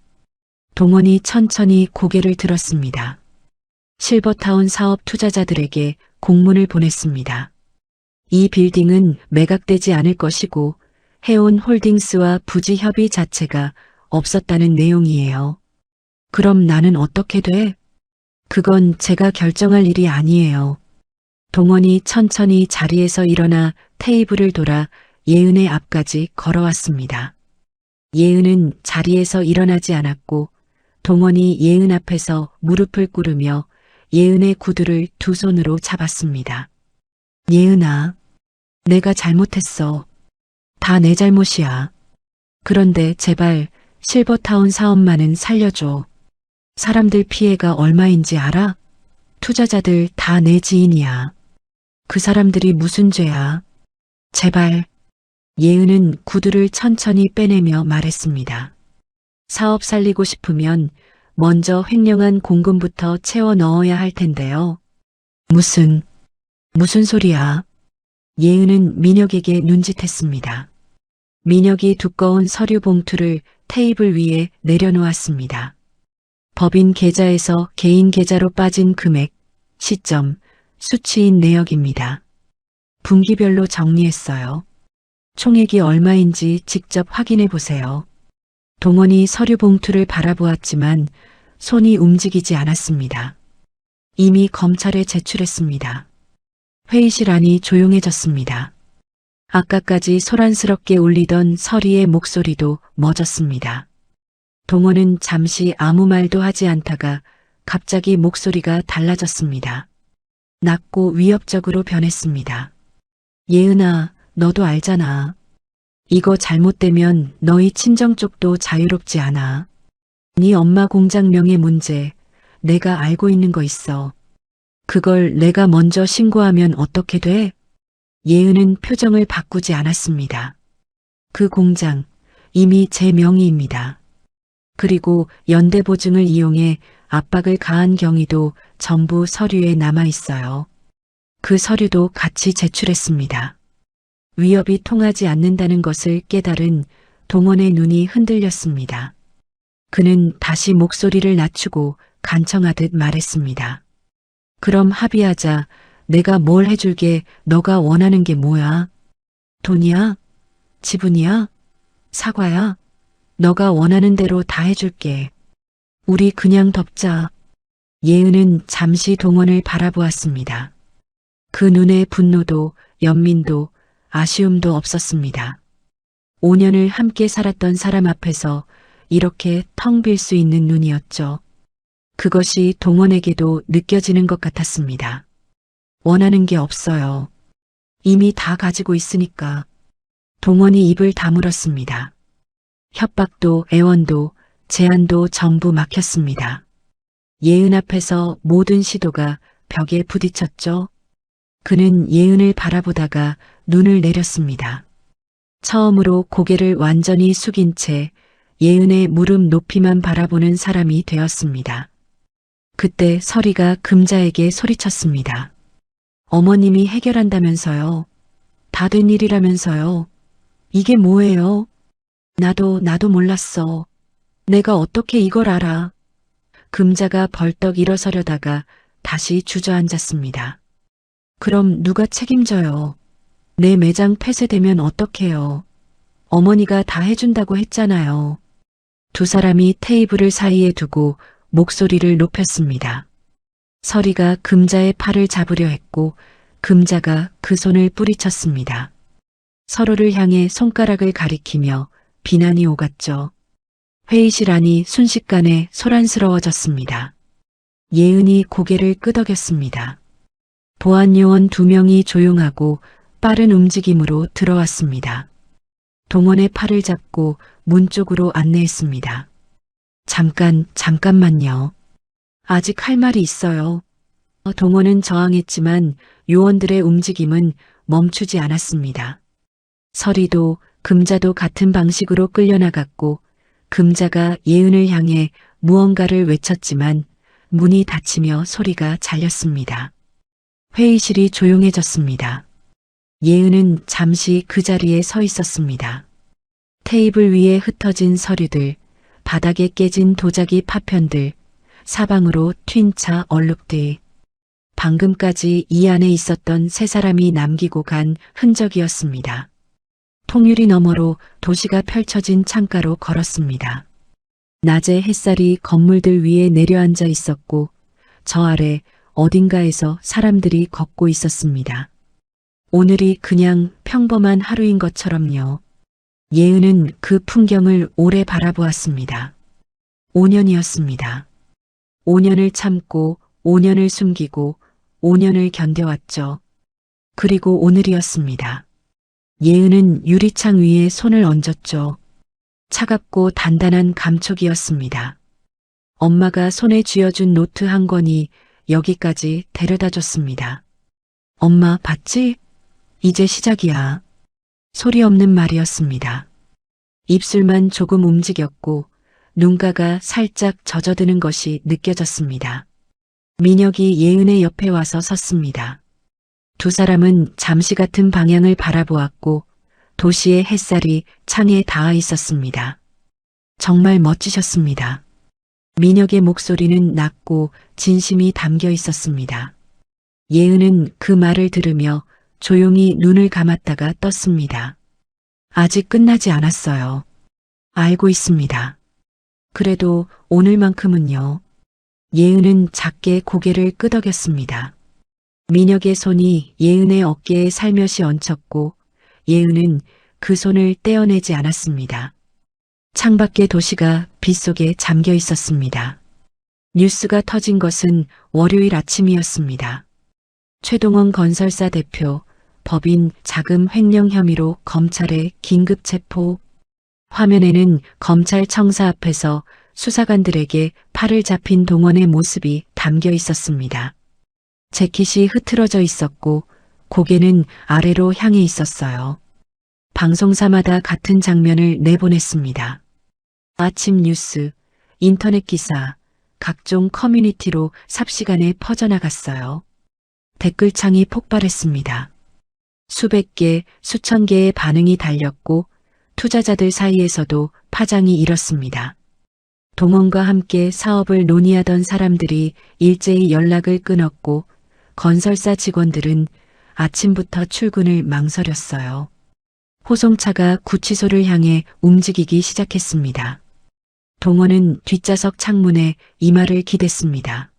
동원이 천천히 고개를 들었습니다. 실버타운 사업 투자자들에게 공문을 보냈습니다. 이 빌딩은 매각되지 않을 것이고 해온 홀딩스와 부지 협의 자체가 없었다는 내용이에요. 그럼 나는 어떻게 돼? 그건 제가 결정할 일이 아니에요. 동원이 천천히 자리에서 일어나 테이블을 돌아 예은의 앞까지 걸어왔습니다. 예은은 자리에서 일어나지 않았고 동원이 예은 앞에서 무릎을 꿇으며 예은의 구두를 두 손으로 잡았습니다. 예은아, 내가 잘못했어. 다 내 잘못이야. 그런데 제발 실버타운 사업만은 살려줘. 사람들 피해가 얼마인지 알아? 투자자들 다 내 지인이야. 그 사람들이 무슨 죄야? 제발. 예은은 구두를 천천히 빼내며 말했습니다. 사업 살리고 싶으면 먼저 횡령한 공금부터 채워 넣어야 할 텐데요. 무슨 소리야? 예은은 민혁에게 눈짓했습니다. 민혁이 두꺼운 서류 봉투를 테이블 위에 내려놓았습니다. 법인 계좌에서 개인 계좌로 빠진 금액, 시점, 수치인 내역입니다. 분기별로 정리했어요. 총액이 얼마인지 직접 확인해 보세요. 동원이 서류 봉투를 바라보았지만 손이 움직이지 않았습니다. 이미 검찰에 제출했습니다. 회의실 안이 조용해졌습니다. 아까까지 소란스럽게 울리던 서리의 목소리도 멎었습니다. 동원은 잠시 아무 말도 하지 않다가 갑자기 목소리가 달라졌습니다. 낮고 위협적으로 변했습니다. 예은아, 너도 알잖아. 이거 잘못되면 너희 친정 쪽도 자유롭지 않아. 네 엄마 공장 명예 문제 내가 알고 있는 거 있어. 그걸 내가 먼저 신고하면 어떻게 돼? 예은은 표정을 바꾸지 않았습니다. 그 공장 이미 제 명의입니다. 그리고 연대보증을 이용해 압박을 가한 경위도 전부 서류에 남아 있어요. 그 서류도 같이 제출했습니다. 위협이 통하지 않는다는 것을 깨달은 동원의 눈이 흔들렸습니다. 그는 다시 목소리를 낮추고 간청하듯 말했습니다. 그럼 합의하자. 내가 뭘 해줄게. 너가 원하는 게 뭐야? 돈이야? 지분이야? 사과야? 너가 원하는 대로 다 해줄게. 우리 그냥 덮자. 예은은 잠시 동원을 바라보았습니다. 그 눈에 분노도 연민도 아쉬움도 없었습니다. 5년을 함께 살았던 사람 앞에서 이렇게 텅 빌 수 있는 눈이었죠. 그것이 동원에게도 느껴지는 것 같았습니다. 원하는 게 없어요. 이미 다 가지고 있으니까. 동원이 입을 다물었습니다. 협박도 애원도 제안도 전부 막혔습니다. 예은 앞에서 모든 시도가 벽에 부딪혔죠. 그는 예은을 바라보다가 눈을 내렸습니다. 처음으로 고개를 완전히 숙인 채 예은의 무릎 높이만 바라보는 사람이 되었습니다. 그때 설이가 금자에게 소리쳤습니다. 어머님이 해결한다면서요. 다 된 일이라면서요. 이게 뭐예요? 나도 몰랐어. 내가 어떻게 이걸 알아? 금자가 벌떡 일어서려다가 다시 주저앉았습니다. 그럼 누가 책임져요? 내 매장 폐쇄되면 어떡해요? 어머니가 다 해준다고 했잖아요. 두 사람이 테이블을 사이에 두고 목소리를 높였습니다. 설이가 금자의 팔을 잡으려 했고 금자가 그 손을 뿌리쳤습니다. 서로를 향해 손가락을 가리키며 비난이 오갔죠. 회의실 안이 순식간에 소란스러워졌습니다. 예은이 고개를 끄덕였습니다. 보안 요원 2명이 조용하고 빠른 움직임으로 들어왔습니다. 동원의 팔을 잡고 문 쪽으로 안내했습니다. 잠깐만요. 아직 할 말이 있어요. 동원은 저항했지만 요원들의 움직임은 멈추지 않았습니다. 설이도 금자도 같은 방식으로 끌려나갔고 금자가 예은을 향해 무언가를 외쳤지만 문이 닫히며 소리가 잘렸습니다. 회의실이 조용해졌습니다. 예은은 잠시 그 자리에 서 있었습니다. 테이블 위에 흩어진 서류들, 바닥에 깨진 도자기 파편들, 사방으로 튄 차 얼룩들. 방금까지 이 안에 있었던 세 사람이 남기고 간 흔적이었습니다. 통유리 너머로 도시가 펼쳐진 창가로 걸었습니다. 낮에 햇살이 건물들 위에 내려앉아 있었고 저 아래 어딘가에서 사람들이 걷고 있었습니다. 오늘이 그냥 평범한 하루인 것처럼요. 예은은 그 풍경을 오래 바라보았습니다. 5년이었습니다. 5년을 참고 5년을 숨기고 5년을 견뎌왔죠. 그리고 오늘이었습니다. 예은은 유리창 위에 손을 얹었죠. 차갑고 단단한 감촉이었습니다. 엄마가 손에 쥐어준 노트 한 권이 여기까지 데려다 줬습니다. 엄마 봤지? 이제 시작이야. 소리 없는 말이었습니다. 입술만 조금 움직였고 눈가가 살짝 젖어드는 것이 느껴졌습니다. 민혁이 예은의 옆에 와서 섰습니다. 두 사람은 잠시 같은 방향을 바라보았고 도시의 햇살이 창에 닿아 있었습니다. 정말 멋지셨습니다. 민혁의 목소리는 낮고 진심이 담겨 있었습니다. 예은은 그 말을 들으며 조용히 눈을 감았다가 떴습니다. 아직 끝나지 않았어요. 알고 있습니다. 그래도 오늘만큼은요. 예은은 작게 고개를 끄덕였습니다. 민혁의 손이 예은의 어깨에 살며시 얹혔고 예은은 그 손을 떼어내지 않았습니다. 창밖의 도시가 빛 속에 잠겨 있었습니다. 뉴스가 터진 것은 월요일 아침이었습니다. 최동원 건설사 대표, 법인 자금 횡령 혐의로 검찰에 긴급 체포. 화면에는 검찰청사 앞에서 수사관들에게 팔을 잡힌 동원의 모습이 담겨 있었습니다. 재킷이 흐트러져 있었고 고개는 아래로 향해 있었어요. 방송사마다 같은 장면을 내보냈습니다. 아침 뉴스, 인터넷 기사, 각종 커뮤니티로 삽시간에 퍼져나갔어요. 댓글창이 폭발했습니다. 수백 개, 수천 개의 반응이 달렸고 투자자들 사이에서도 파장이 일었습니다. 동원과 함께 사업을 논의하던 사람들이 일제히 연락을 끊었고 건설사 직원들은 아침부터 출근을 망설였어요. 호송차가 구치소를 향해 움직이기 시작했습니다. 동원은 뒷좌석 창문에 이마를 기댔습니다.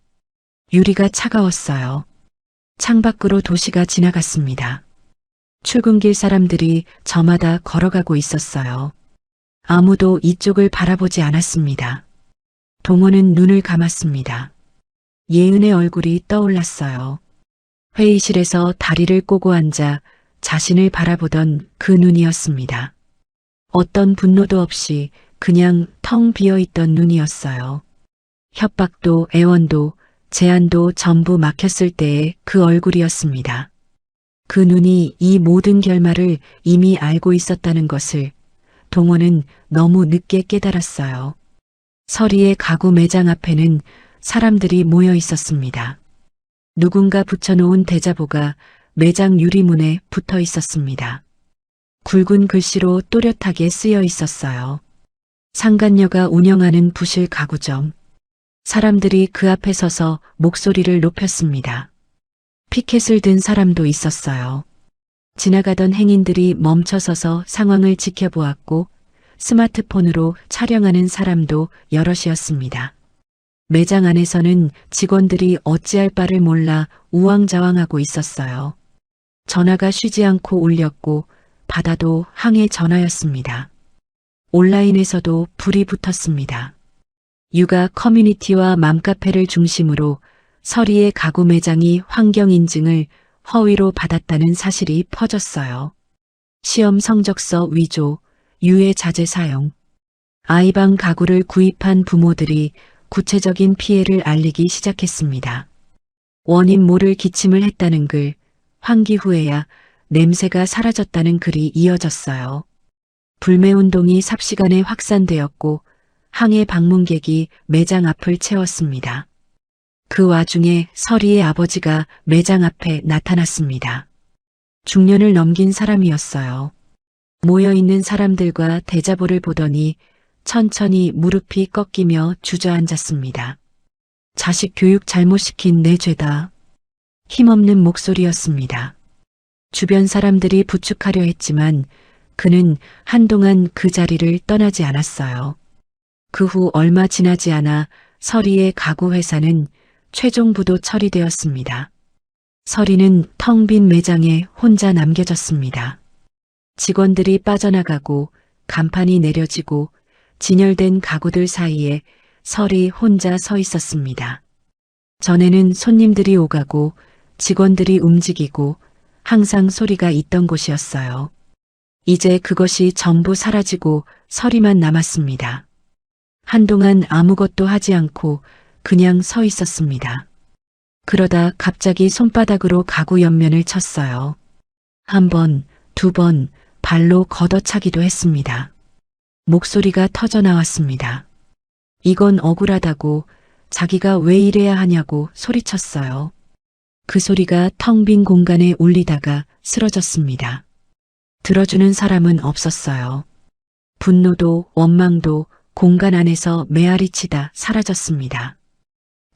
유리가 차가웠어요. 창밖으로 도시가 지나갔습니다. 출근길 사람들이 저마다 걸어가고 있었어요. 아무도 이쪽을 바라보지 않았습니다. 동호는 눈을 감았습니다. 예은의 얼굴이 떠올랐어요. 회의실에서 다리를 꼬고 앉아 자신을 바라보던 그 눈이었습니다. 어떤 분노도 없이 그냥 텅 비어있던 눈이었어요. 협박도 애원도 제안도 전부 막혔을 때의 그 얼굴이었습니다. 그 눈이 이 모든 결말을 이미 알고 있었다는 것을 동호는 너무 늦게 깨달았어요. 서리의 가구 매장 앞에는 사람들이 모여 있었습니다. 누군가 붙여놓은 대자보가 매장 유리문에 붙어 있었습니다. 굵은 글씨로 또렷하게 쓰여 있었어요. 상간녀가 운영하는 부실 가구점. 사람들이 그 앞에 서서 목소리를 높였습니다. 피켓을 든 사람도 있었어요. 지나가던 행인들이 멈춰서서 상황을 지켜보았고 스마트폰으로 촬영하는 사람도 여럿이었습니다. 매장 안에서는 직원들이 어찌할 바를 몰라 우왕좌왕하고 있었어요. 전화가 쉬지 않고 울렸고 받아도 항해 전화였습니다. 온라인에서도 불이 붙었습니다. 육아 커뮤니티와 맘카페를 중심으로 서리의 가구 매장이 환경 인증을 허위로 받았다는 사실이 퍼졌어요. 시험 성적서 위조, 유해 자재 사용, 아이방 가구를 구입한 부모들이 구체적인 피해를 알리기 시작했습니다. 원인 모를 기침을 했다는 글, 환기 후에야 냄새가 사라졌다는 글이 이어졌어요. 불매운동이 삽시간에 확산되었고 항해 방문객이 매장 앞을 채웠습니다. 그 와중에 서리의 아버지가 매장 앞에 나타났습니다. 중년을 넘긴 사람이었어요. 모여있는 사람들과 대자보를 보더니 천천히 무릎이 꺾이며 주저앉았습니다. 자식 교육 잘못 시킨 내 죄다. 힘없는 목소리였습니다. 주변 사람들이 부축하려 했지만 그는 한동안 그 자리를 떠나지 않았어요. 그 후 얼마 지나지 않아 서리의 가구 회사는 최종 부도 처리되었습니다. 서리는 텅 빈 매장에 혼자 남겨졌습니다. 직원들이 빠져나가고 간판이 내려지고 진열된 가구들 사이에 서리 혼자 서 있었습니다. 전에는 손님들이 오가고 직원들이 움직이고 항상 소리가 있던 곳이었어요. 이제 그것이 전부 사라지고 서리만 남았습니다. 한동안 아무것도 하지 않고 그냥 서 있었습니다. 그러다 갑자기 손바닥으로 가구 옆면을 쳤어요. 한 번, 두 번 발로 걷어차기도 했습니다. 목소리가 터져 나왔습니다. 이건 억울하다고, 자기가 왜 이래야 하냐고 소리쳤어요. 그 소리가 텅 빈 공간에 울리다가 쓰러졌습니다. 들어주는 사람은 없었어요. 분노도 원망도 공간 안에서 메아리치다 사라졌습니다.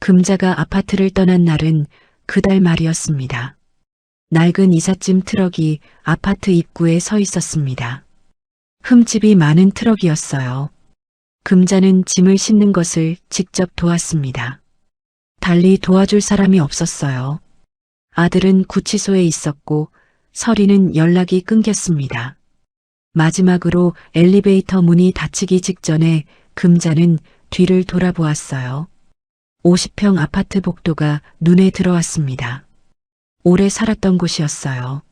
금자가 아파트를 떠난 날은 그달 말이었습니다. 낡은 이삿짐 트럭이 아파트 입구에 서 있었습니다. 흠집이 많은 트럭이었어요. 금자는 짐을 싣는 것을 직접 도왔습니다. 달리 도와줄 사람이 없었어요. 아들은 구치소에 있었고 서리는 연락이 끊겼습니다. 마지막으로 엘리베이터 문이 닫히기 직전에 금자는 뒤를 돌아보았어요. 50평 아파트 복도가 눈에 들어왔습니다. 오래 살았던 곳이었어요.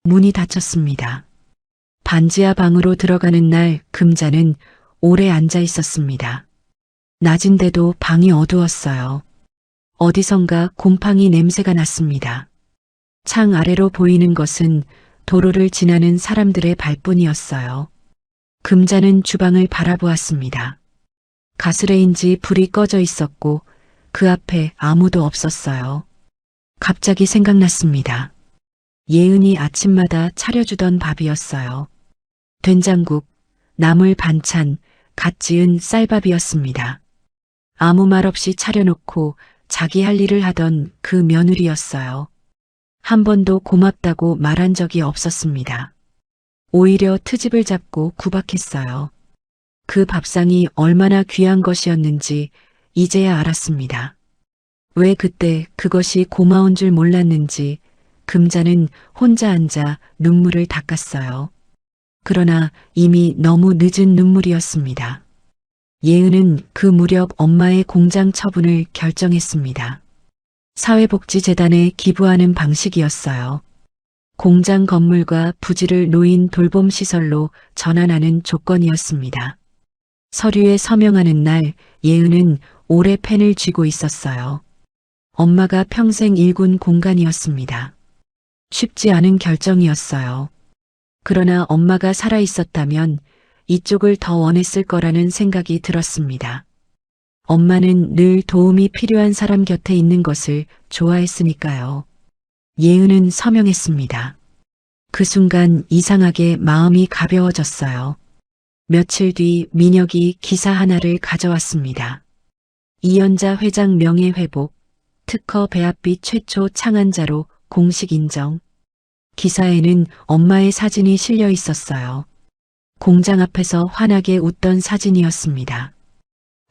문이 닫혔습니다. 반지하 방으로 들어가는 날 금자는 오래 앉아 있었습니다. 낮인데도 방이 어두웠어요. 어디선가 곰팡이 냄새가 났습니다. 창 아래로 보이는 것은 도로를 지나는 사람들의 발뿐이었어요. 금자는 주방을 바라보았습니다. 가스레인지 불이 꺼져 있었고 그 앞에 아무도 없었어요. 갑자기 생각났습니다. 예은이 아침마다 차려주던 밥이었어요. 된장국, 나물 반찬, 갓 지은 쌀밥이었습니다. 아무 말 없이 차려놓고 자기 할 일을 하던 그 며느리였어요. 한 번도 고맙다고 말한 적이 없었습니다. 오히려 트집을 잡고 구박했어요. 그 밥상이 얼마나 귀한 것이었는지 이제야 알았습니다. 왜 그때 그것이 고마운 줄 몰랐는지, 금자는 혼자 앉아 눈물을 닦았어요. 그러나 이미 너무 늦은 눈물이었습니다. 예은은 그 무렵 엄마의 공장 처분을 결정했습니다. 사회복지재단에 기부하는 방식이었어요. 공장 건물과 부지를 노인 돌봄시설로 전환하는 조건이었습니다. 서류에 서명하는 날 예은은 오래 펜을 쥐고 있었어요. 엄마가 평생 일군 공간이었습니다. 쉽지 않은 결정이었어요. 그러나 엄마가 살아 있었다면 이쪽을 더 원했을 거라는 생각이 들었습니다. 엄마는 늘 도움이 필요한 사람 곁에 있는 것을 좋아했으니까요. 예은은 서명했습니다. 그 순간 이상하게 마음이 가벼워졌어요. 며칠 뒤 민혁이 기사 하나를 가져왔습니다. 이연자 회장 명예회복, 특허 배합비 최초 창안자로 공식 인정. 기사에는 엄마의 사진이 실려 있었어요. 공장 앞에서 환하게 웃던 사진이었습니다.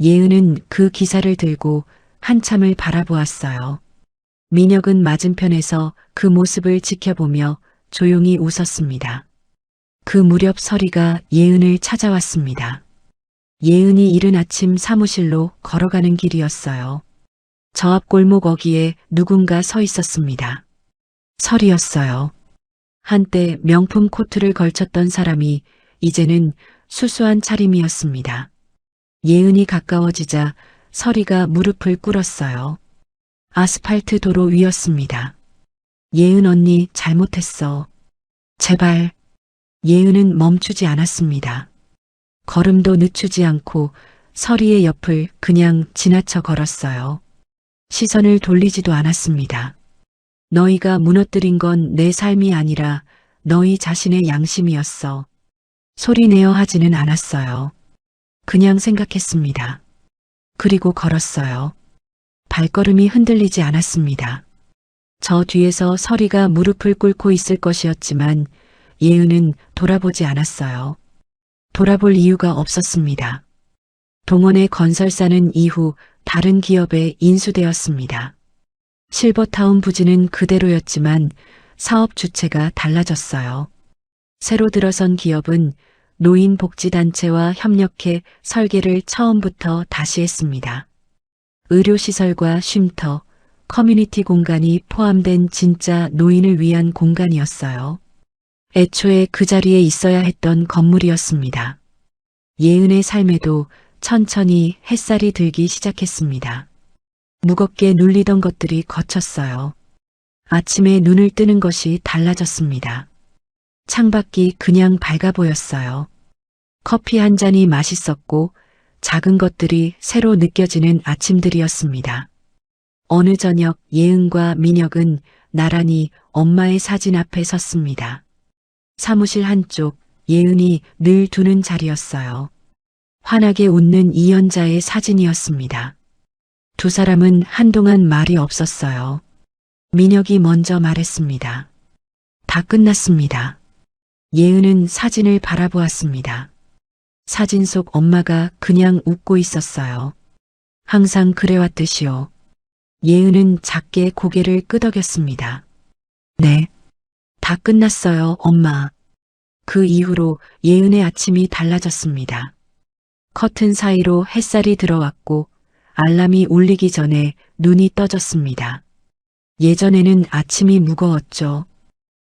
예은은 그 기사를 들고 한참을 바라보았어요. 민혁은 맞은편에서 그 모습을 지켜보며 조용히 웃었습니다. 그 무렵 서리가 예은을 찾아왔습니다. 예은이 이른 아침 사무실로 걸어가는 길이었어요. 저 앞 골목 어귀에 누군가 서 있었습니다. 서리였어요. 한때 명품 코트를 걸쳤던 사람이 이제는 수수한 차림이었습니다. 예은이 가까워지자 서리가 무릎을 꿇었어요. 아스팔트 도로 위였습니다. 예은 언니 잘못했어. 제발. 예은은 멈추지 않았습니다. 걸음도 늦추지 않고 서리의 옆을 그냥 지나쳐 걸었어요. 시선을 돌리지도 않았습니다. 너희가 무너뜨린 건 내 삶이 아니라 너희 자신의 양심이었어. 소리내어 하지는 않았어요. 그냥 생각했습니다. 그리고 걸었어요. 발걸음이 흔들리지 않았습니다. 저 뒤에서 서리가 무릎을 꿇고 있을 것이었지만 예은은 돌아보지 않았어요. 돌아볼 이유가 없었습니다. 동원의 건설사는 이후 다른 기업에 인수되었습니다. 실버타운 부지는 그대로였지만 사업 주체가 달라졌어요. 새로 들어선 기업은 노인복지단체와 협력해 설계를 처음부터 다시 했습니다. 의료시설과 쉼터, 커뮤니티 공간이 포함된 진짜 노인을 위한 공간이었어요. 애초에 그 자리에 있어야 했던 건물이었습니다. 예은의 삶에도 천천히 햇살이 들기 시작했습니다. 무겁게 눌리던 것들이 거쳤어요. 아침에 눈을 뜨는 것이 달라졌습니다. 창밖이 그냥 밝아 보였어요. 커피 한 잔이 맛있었고 작은 것들이 새로 느껴지는 아침들이었습니다. 어느 저녁 예은과 민혁은 나란히 엄마의 사진 앞에 섰습니다. 사무실 한쪽 예은이 늘 두는 자리였어요. 환하게 웃는 이연자의 사진이었습니다. 두 사람은 한동안 말이 없었어요. 민혁이 먼저 말했습니다. 다 끝났습니다. 예은은 사진을 바라보았습니다. 사진 속 엄마가 그냥 웃고 있었어요. 항상 그래왔듯이요. 예은은 작게 고개를 끄덕였습니다. 네. 다 끝났어요, 엄마. 그 이후로 예은의 아침이 달라졌습니다. 커튼 사이로 햇살이 들어왔고 알람이 울리기 전에 눈이 떠졌습니다. 예전에는 아침이 무거웠죠.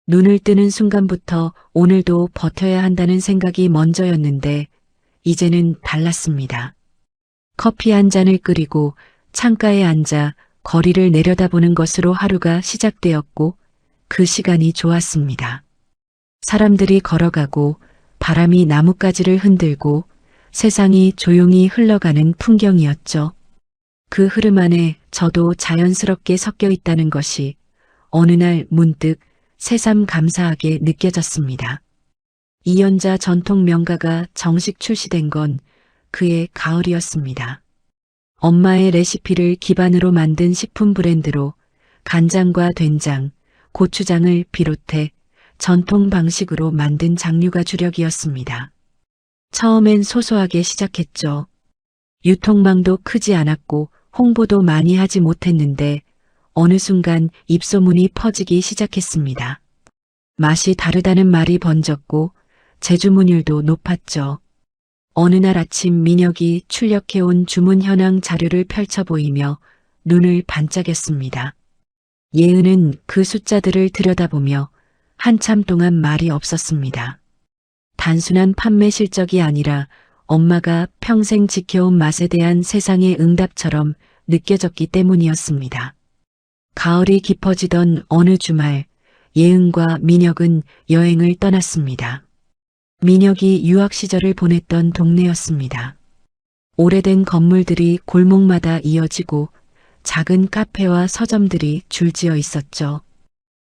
눈을 뜨는 순간부터 오늘도 버텨야 한다는 생각이 먼저였는데 이제는 달랐습니다. 커피 한 잔을 끓이고 창가에 앉아 거리를 내려다보는 것으로 하루가 시작되었고 그 시간이 좋았습니다. 사람들이 걸어가고 바람이 나뭇가지를 흔들고 세상이 조용히 흘러가는 풍경이었죠. 그 흐름 안에 저도 자연스럽게 섞여 있다는 것이 어느 날 문득 새삼 감사하게 느껴졌습니다. 이연자 전통 명가가 정식 출시된 건 그의 가을이었습니다. 엄마의 레시피를 기반으로 만든 식품 브랜드로 간장과 된장, 고추장을 비롯해 전통 방식으로 만든 장류가 주력이었습니다. 처음엔 소소하게 시작했죠. 유통망도 크지 않았고 홍보도 많이 하지 못했는데 어느 순간 입소문이 퍼지기 시작했습니다. 맛이 다르다는 말이 번졌고 제주문율도 높았죠. 어느 날 아침 민혁이 출력해온 주문 현황 자료를 펼쳐 보이며 눈을 반짝였습니다. 예은은 그 숫자들을 들여다보며 한참 동안 말이 없었습니다. 단순한 판매 실적이 아니라 엄마가 평생 지켜온 맛에 대한 세상의 응답처럼 느껴졌기 때문이었습니다. 가을이 깊어지던 어느 주말, 예은과 민혁은 여행을 떠났습니다. 민혁이 유학 시절을 보냈던 동네였습니다. 오래된 건물들이 골목마다 이어지고 작은 카페와 서점들이 줄지어 있었죠.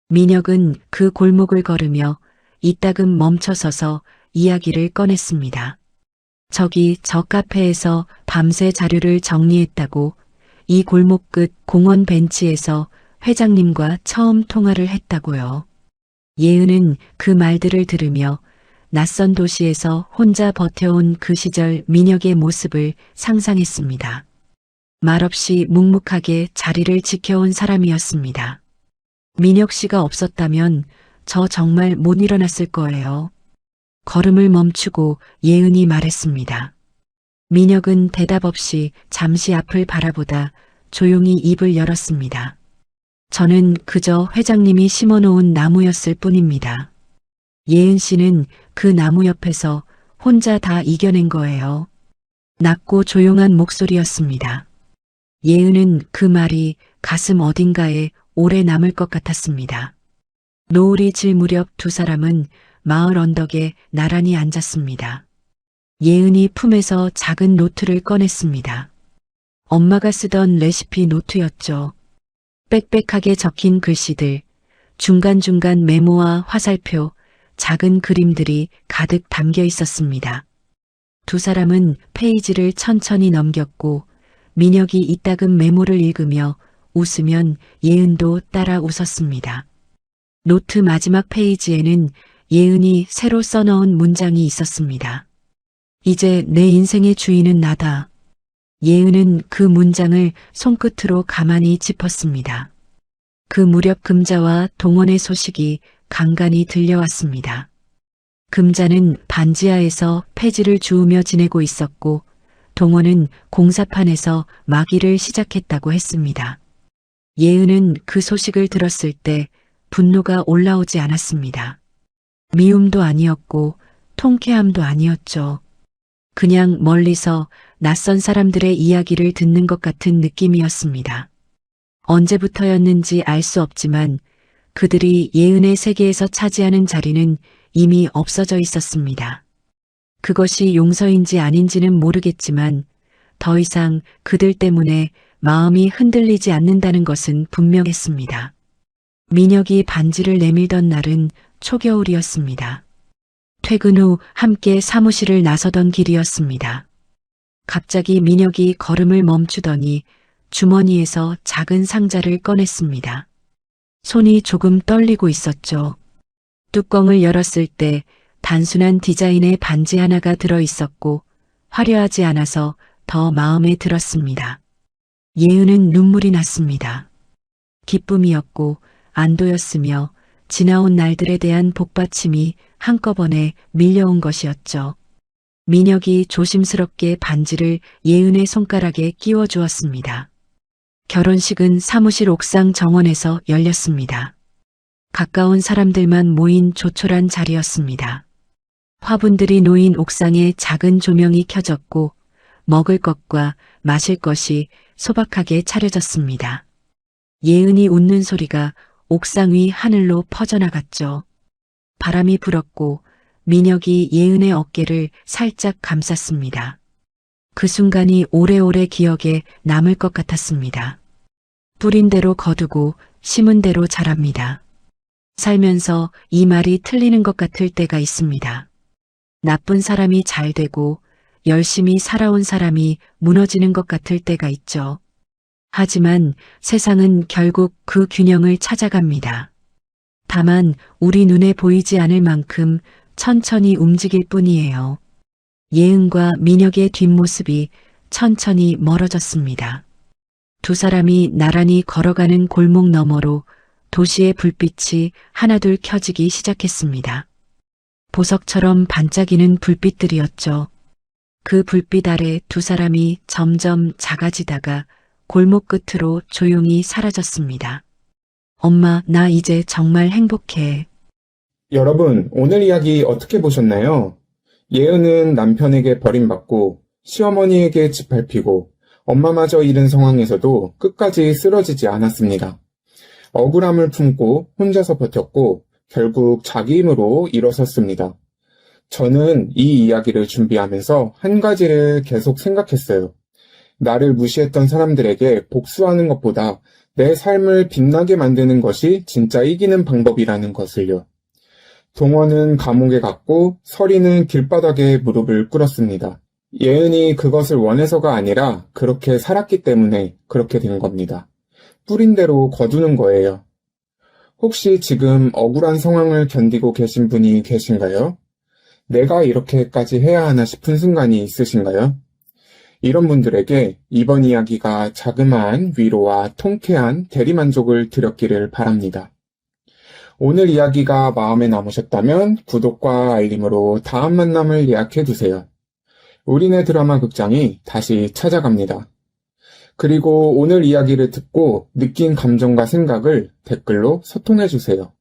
민혁은 그 골목을 걸으며 이따금 멈춰서서 이야기를 꺼냈습니다. 저기 저 카페에서 밤새 자료를 정리했다고, 이 골목 끝 공원 벤치에서 회장님과 처음 통화를 했다고요. 예은은 그 말들을 들으며 낯선 도시에서 혼자 버텨온 그 시절 민혁의 모습을 상상했습니다. 말없이 묵묵하게 자리를 지켜온 사람이었습니다. 민혁 씨가 없었다면 저 정말 못 일어났을 거예요. 걸음을 멈추고 예은이 말했습니다. 민혁은 대답 없이 잠시 앞을 바라보다 조용히 입을 열었습니다. 저는 그저 회장님이 심어놓은 나무였을 뿐입니다. 예은 씨는 그 나무 옆에서 혼자 다 이겨낸 거예요. 낮고 조용한 목소리였습니다. 예은은 그 말이 가슴 어딘가에 오래 남을 것 같았습니다. 노을이 질 무렵 두 사람은 마을 언덕에 나란히 앉았습니다. 예은이 품에서 작은 노트를 꺼냈습니다. 엄마가 쓰던 레시피 노트였죠. 빽빽하게 적힌 글씨들, 중간중간 메모와 화살표, 작은 그림들이 가득 담겨 있었습니다. 두 사람은 페이지를 천천히 넘겼고 민혁이 이따금 메모를 읽으며 웃으면 예은도 따라 웃었습니다. 노트 마지막 페이지에는 예은이 새로 써넣은 문장이 있었습니다. 이제 내 인생의 주인은 나다. 예은은 그 문장을 손끝으로 가만히 짚었습니다. 그 무렵 금자와 동원의 소식이 간간히 들려왔습니다. 금자는 반지하에서 폐지를 주우며 지내고 있었고 동원은 공사판에서 마기를 시작했다고 했습니다. 예은은 그 소식을 들었을 때 분노가 올라오지 않았습니다. 미움도 아니었고 통쾌함도 아니었죠. 그냥 멀리서 낯선 사람들의 이야기를 듣는 것 같은 느낌이었습니다. 언제부터였는지 알 수 없지만 그들이 예은의 세계에서 차지하는 자리는 이미 없어져 있었습니다. 그것이 용서인지 아닌지는 모르겠지만 더 이상 그들 때문에 마음이 흔들리지 않는다는 것은 분명했습니다. 민혁이 반지를 내밀던 날은 초겨울이었습니다. 퇴근 후 함께 사무실을 나서던 길이었습니다. 갑자기 민혁이 걸음을 멈추더니 주머니에서 작은 상자를 꺼냈습니다. 손이 조금 떨리고 있었죠. 뚜껑을 열었을 때 단순한 디자인의 반지 하나가 들어 있었고 화려하지 않아서 더 마음에 들었습니다. 예은은 눈물이 났습니다. 기쁨이었고 안도였으며 지나온 날들에 대한 복받침이 한꺼번에 밀려온 것이었죠. 민혁이 조심스럽게 반지를 예은의 손가락에 끼워 주었습니다. 결혼식은 사무실 옥상 정원에서 열렸습니다. 가까운 사람들만 모인 조촐한 자리였습니다. 화분들이 놓인 옥상에 작은 조명이 켜졌고 먹을 것과 마실 것이 소박하게 차려졌습니다. 예은이 웃는 소리가 옥상 위 하늘로 퍼져나갔죠. 바람이 불었고 민혁이 예은의 어깨를 살짝 감쌌습니다. 그 순간이 오래오래 기억에 남을 것 같았습니다. 뿌린 대로 거두고 심은 대로 자랍니다. 살면서 이 말이 틀리는 것 같을 때가 있습니다. 나쁜 사람이 잘 되고 열심히 살아온 사람이 무너지는 것 같을 때가 있죠. 하지만 세상은 결국 그 균형을 찾아갑니다. 다만 우리 눈에 보이지 않을 만큼 천천히 움직일 뿐이에요. 예은과 민혁의 뒷모습이 천천히 멀어졌습니다. 두 사람이 나란히 걸어가는 골목 너머로 도시의 불빛이 하나둘 켜지기 시작했습니다. 보석처럼 반짝이는 불빛들이었죠. 그 불빛 아래 두 사람이 점점 작아지다가 골목 끝으로 조용히 사라졌습니다. 엄마, 나 이제 정말 행복해. 여러분, 오늘 이야기 어떻게 보셨나요? 예은은 남편에게 버림받고 시어머니에게 짓밟히고 엄마마저 잃은 상황에서도 끝까지 쓰러지지 않았습니다. 억울함을 품고 혼자서 버텼고 결국 자기 힘으로 일어섰습니다. 저는 이 이야기를 준비하면서 한 가지를 계속 생각했어요. 나를 무시했던 사람들에게 복수하는 것보다 내 삶을 빛나게 만드는 것이 진짜 이기는 방법이라는 것을요. 동원은 감옥에 갔고 서리는 길바닥에 무릎을 꿇었습니다. 예은이 그것을 원해서가 아니라 그렇게 살았기 때문에 그렇게 된 겁니다. 뿌린 대로 거두는 거예요. 혹시 지금 억울한 상황을 견디고 계신 분이 계신가요? 내가 이렇게까지 해야 하나 싶은 순간이 있으신가요? 이런 분들에게 이번 이야기가 자그마한 위로와 통쾌한 대리만족을 드렸기를 바랍니다. 오늘 이야기가 마음에 남으셨다면 구독과 알림으로 다음 만남을 예약해두세요. 우리네 드라마 극장이 다시 찾아갑니다. 그리고 오늘 이야기를 듣고 느낀 감정과 생각을 댓글로 소통해주세요.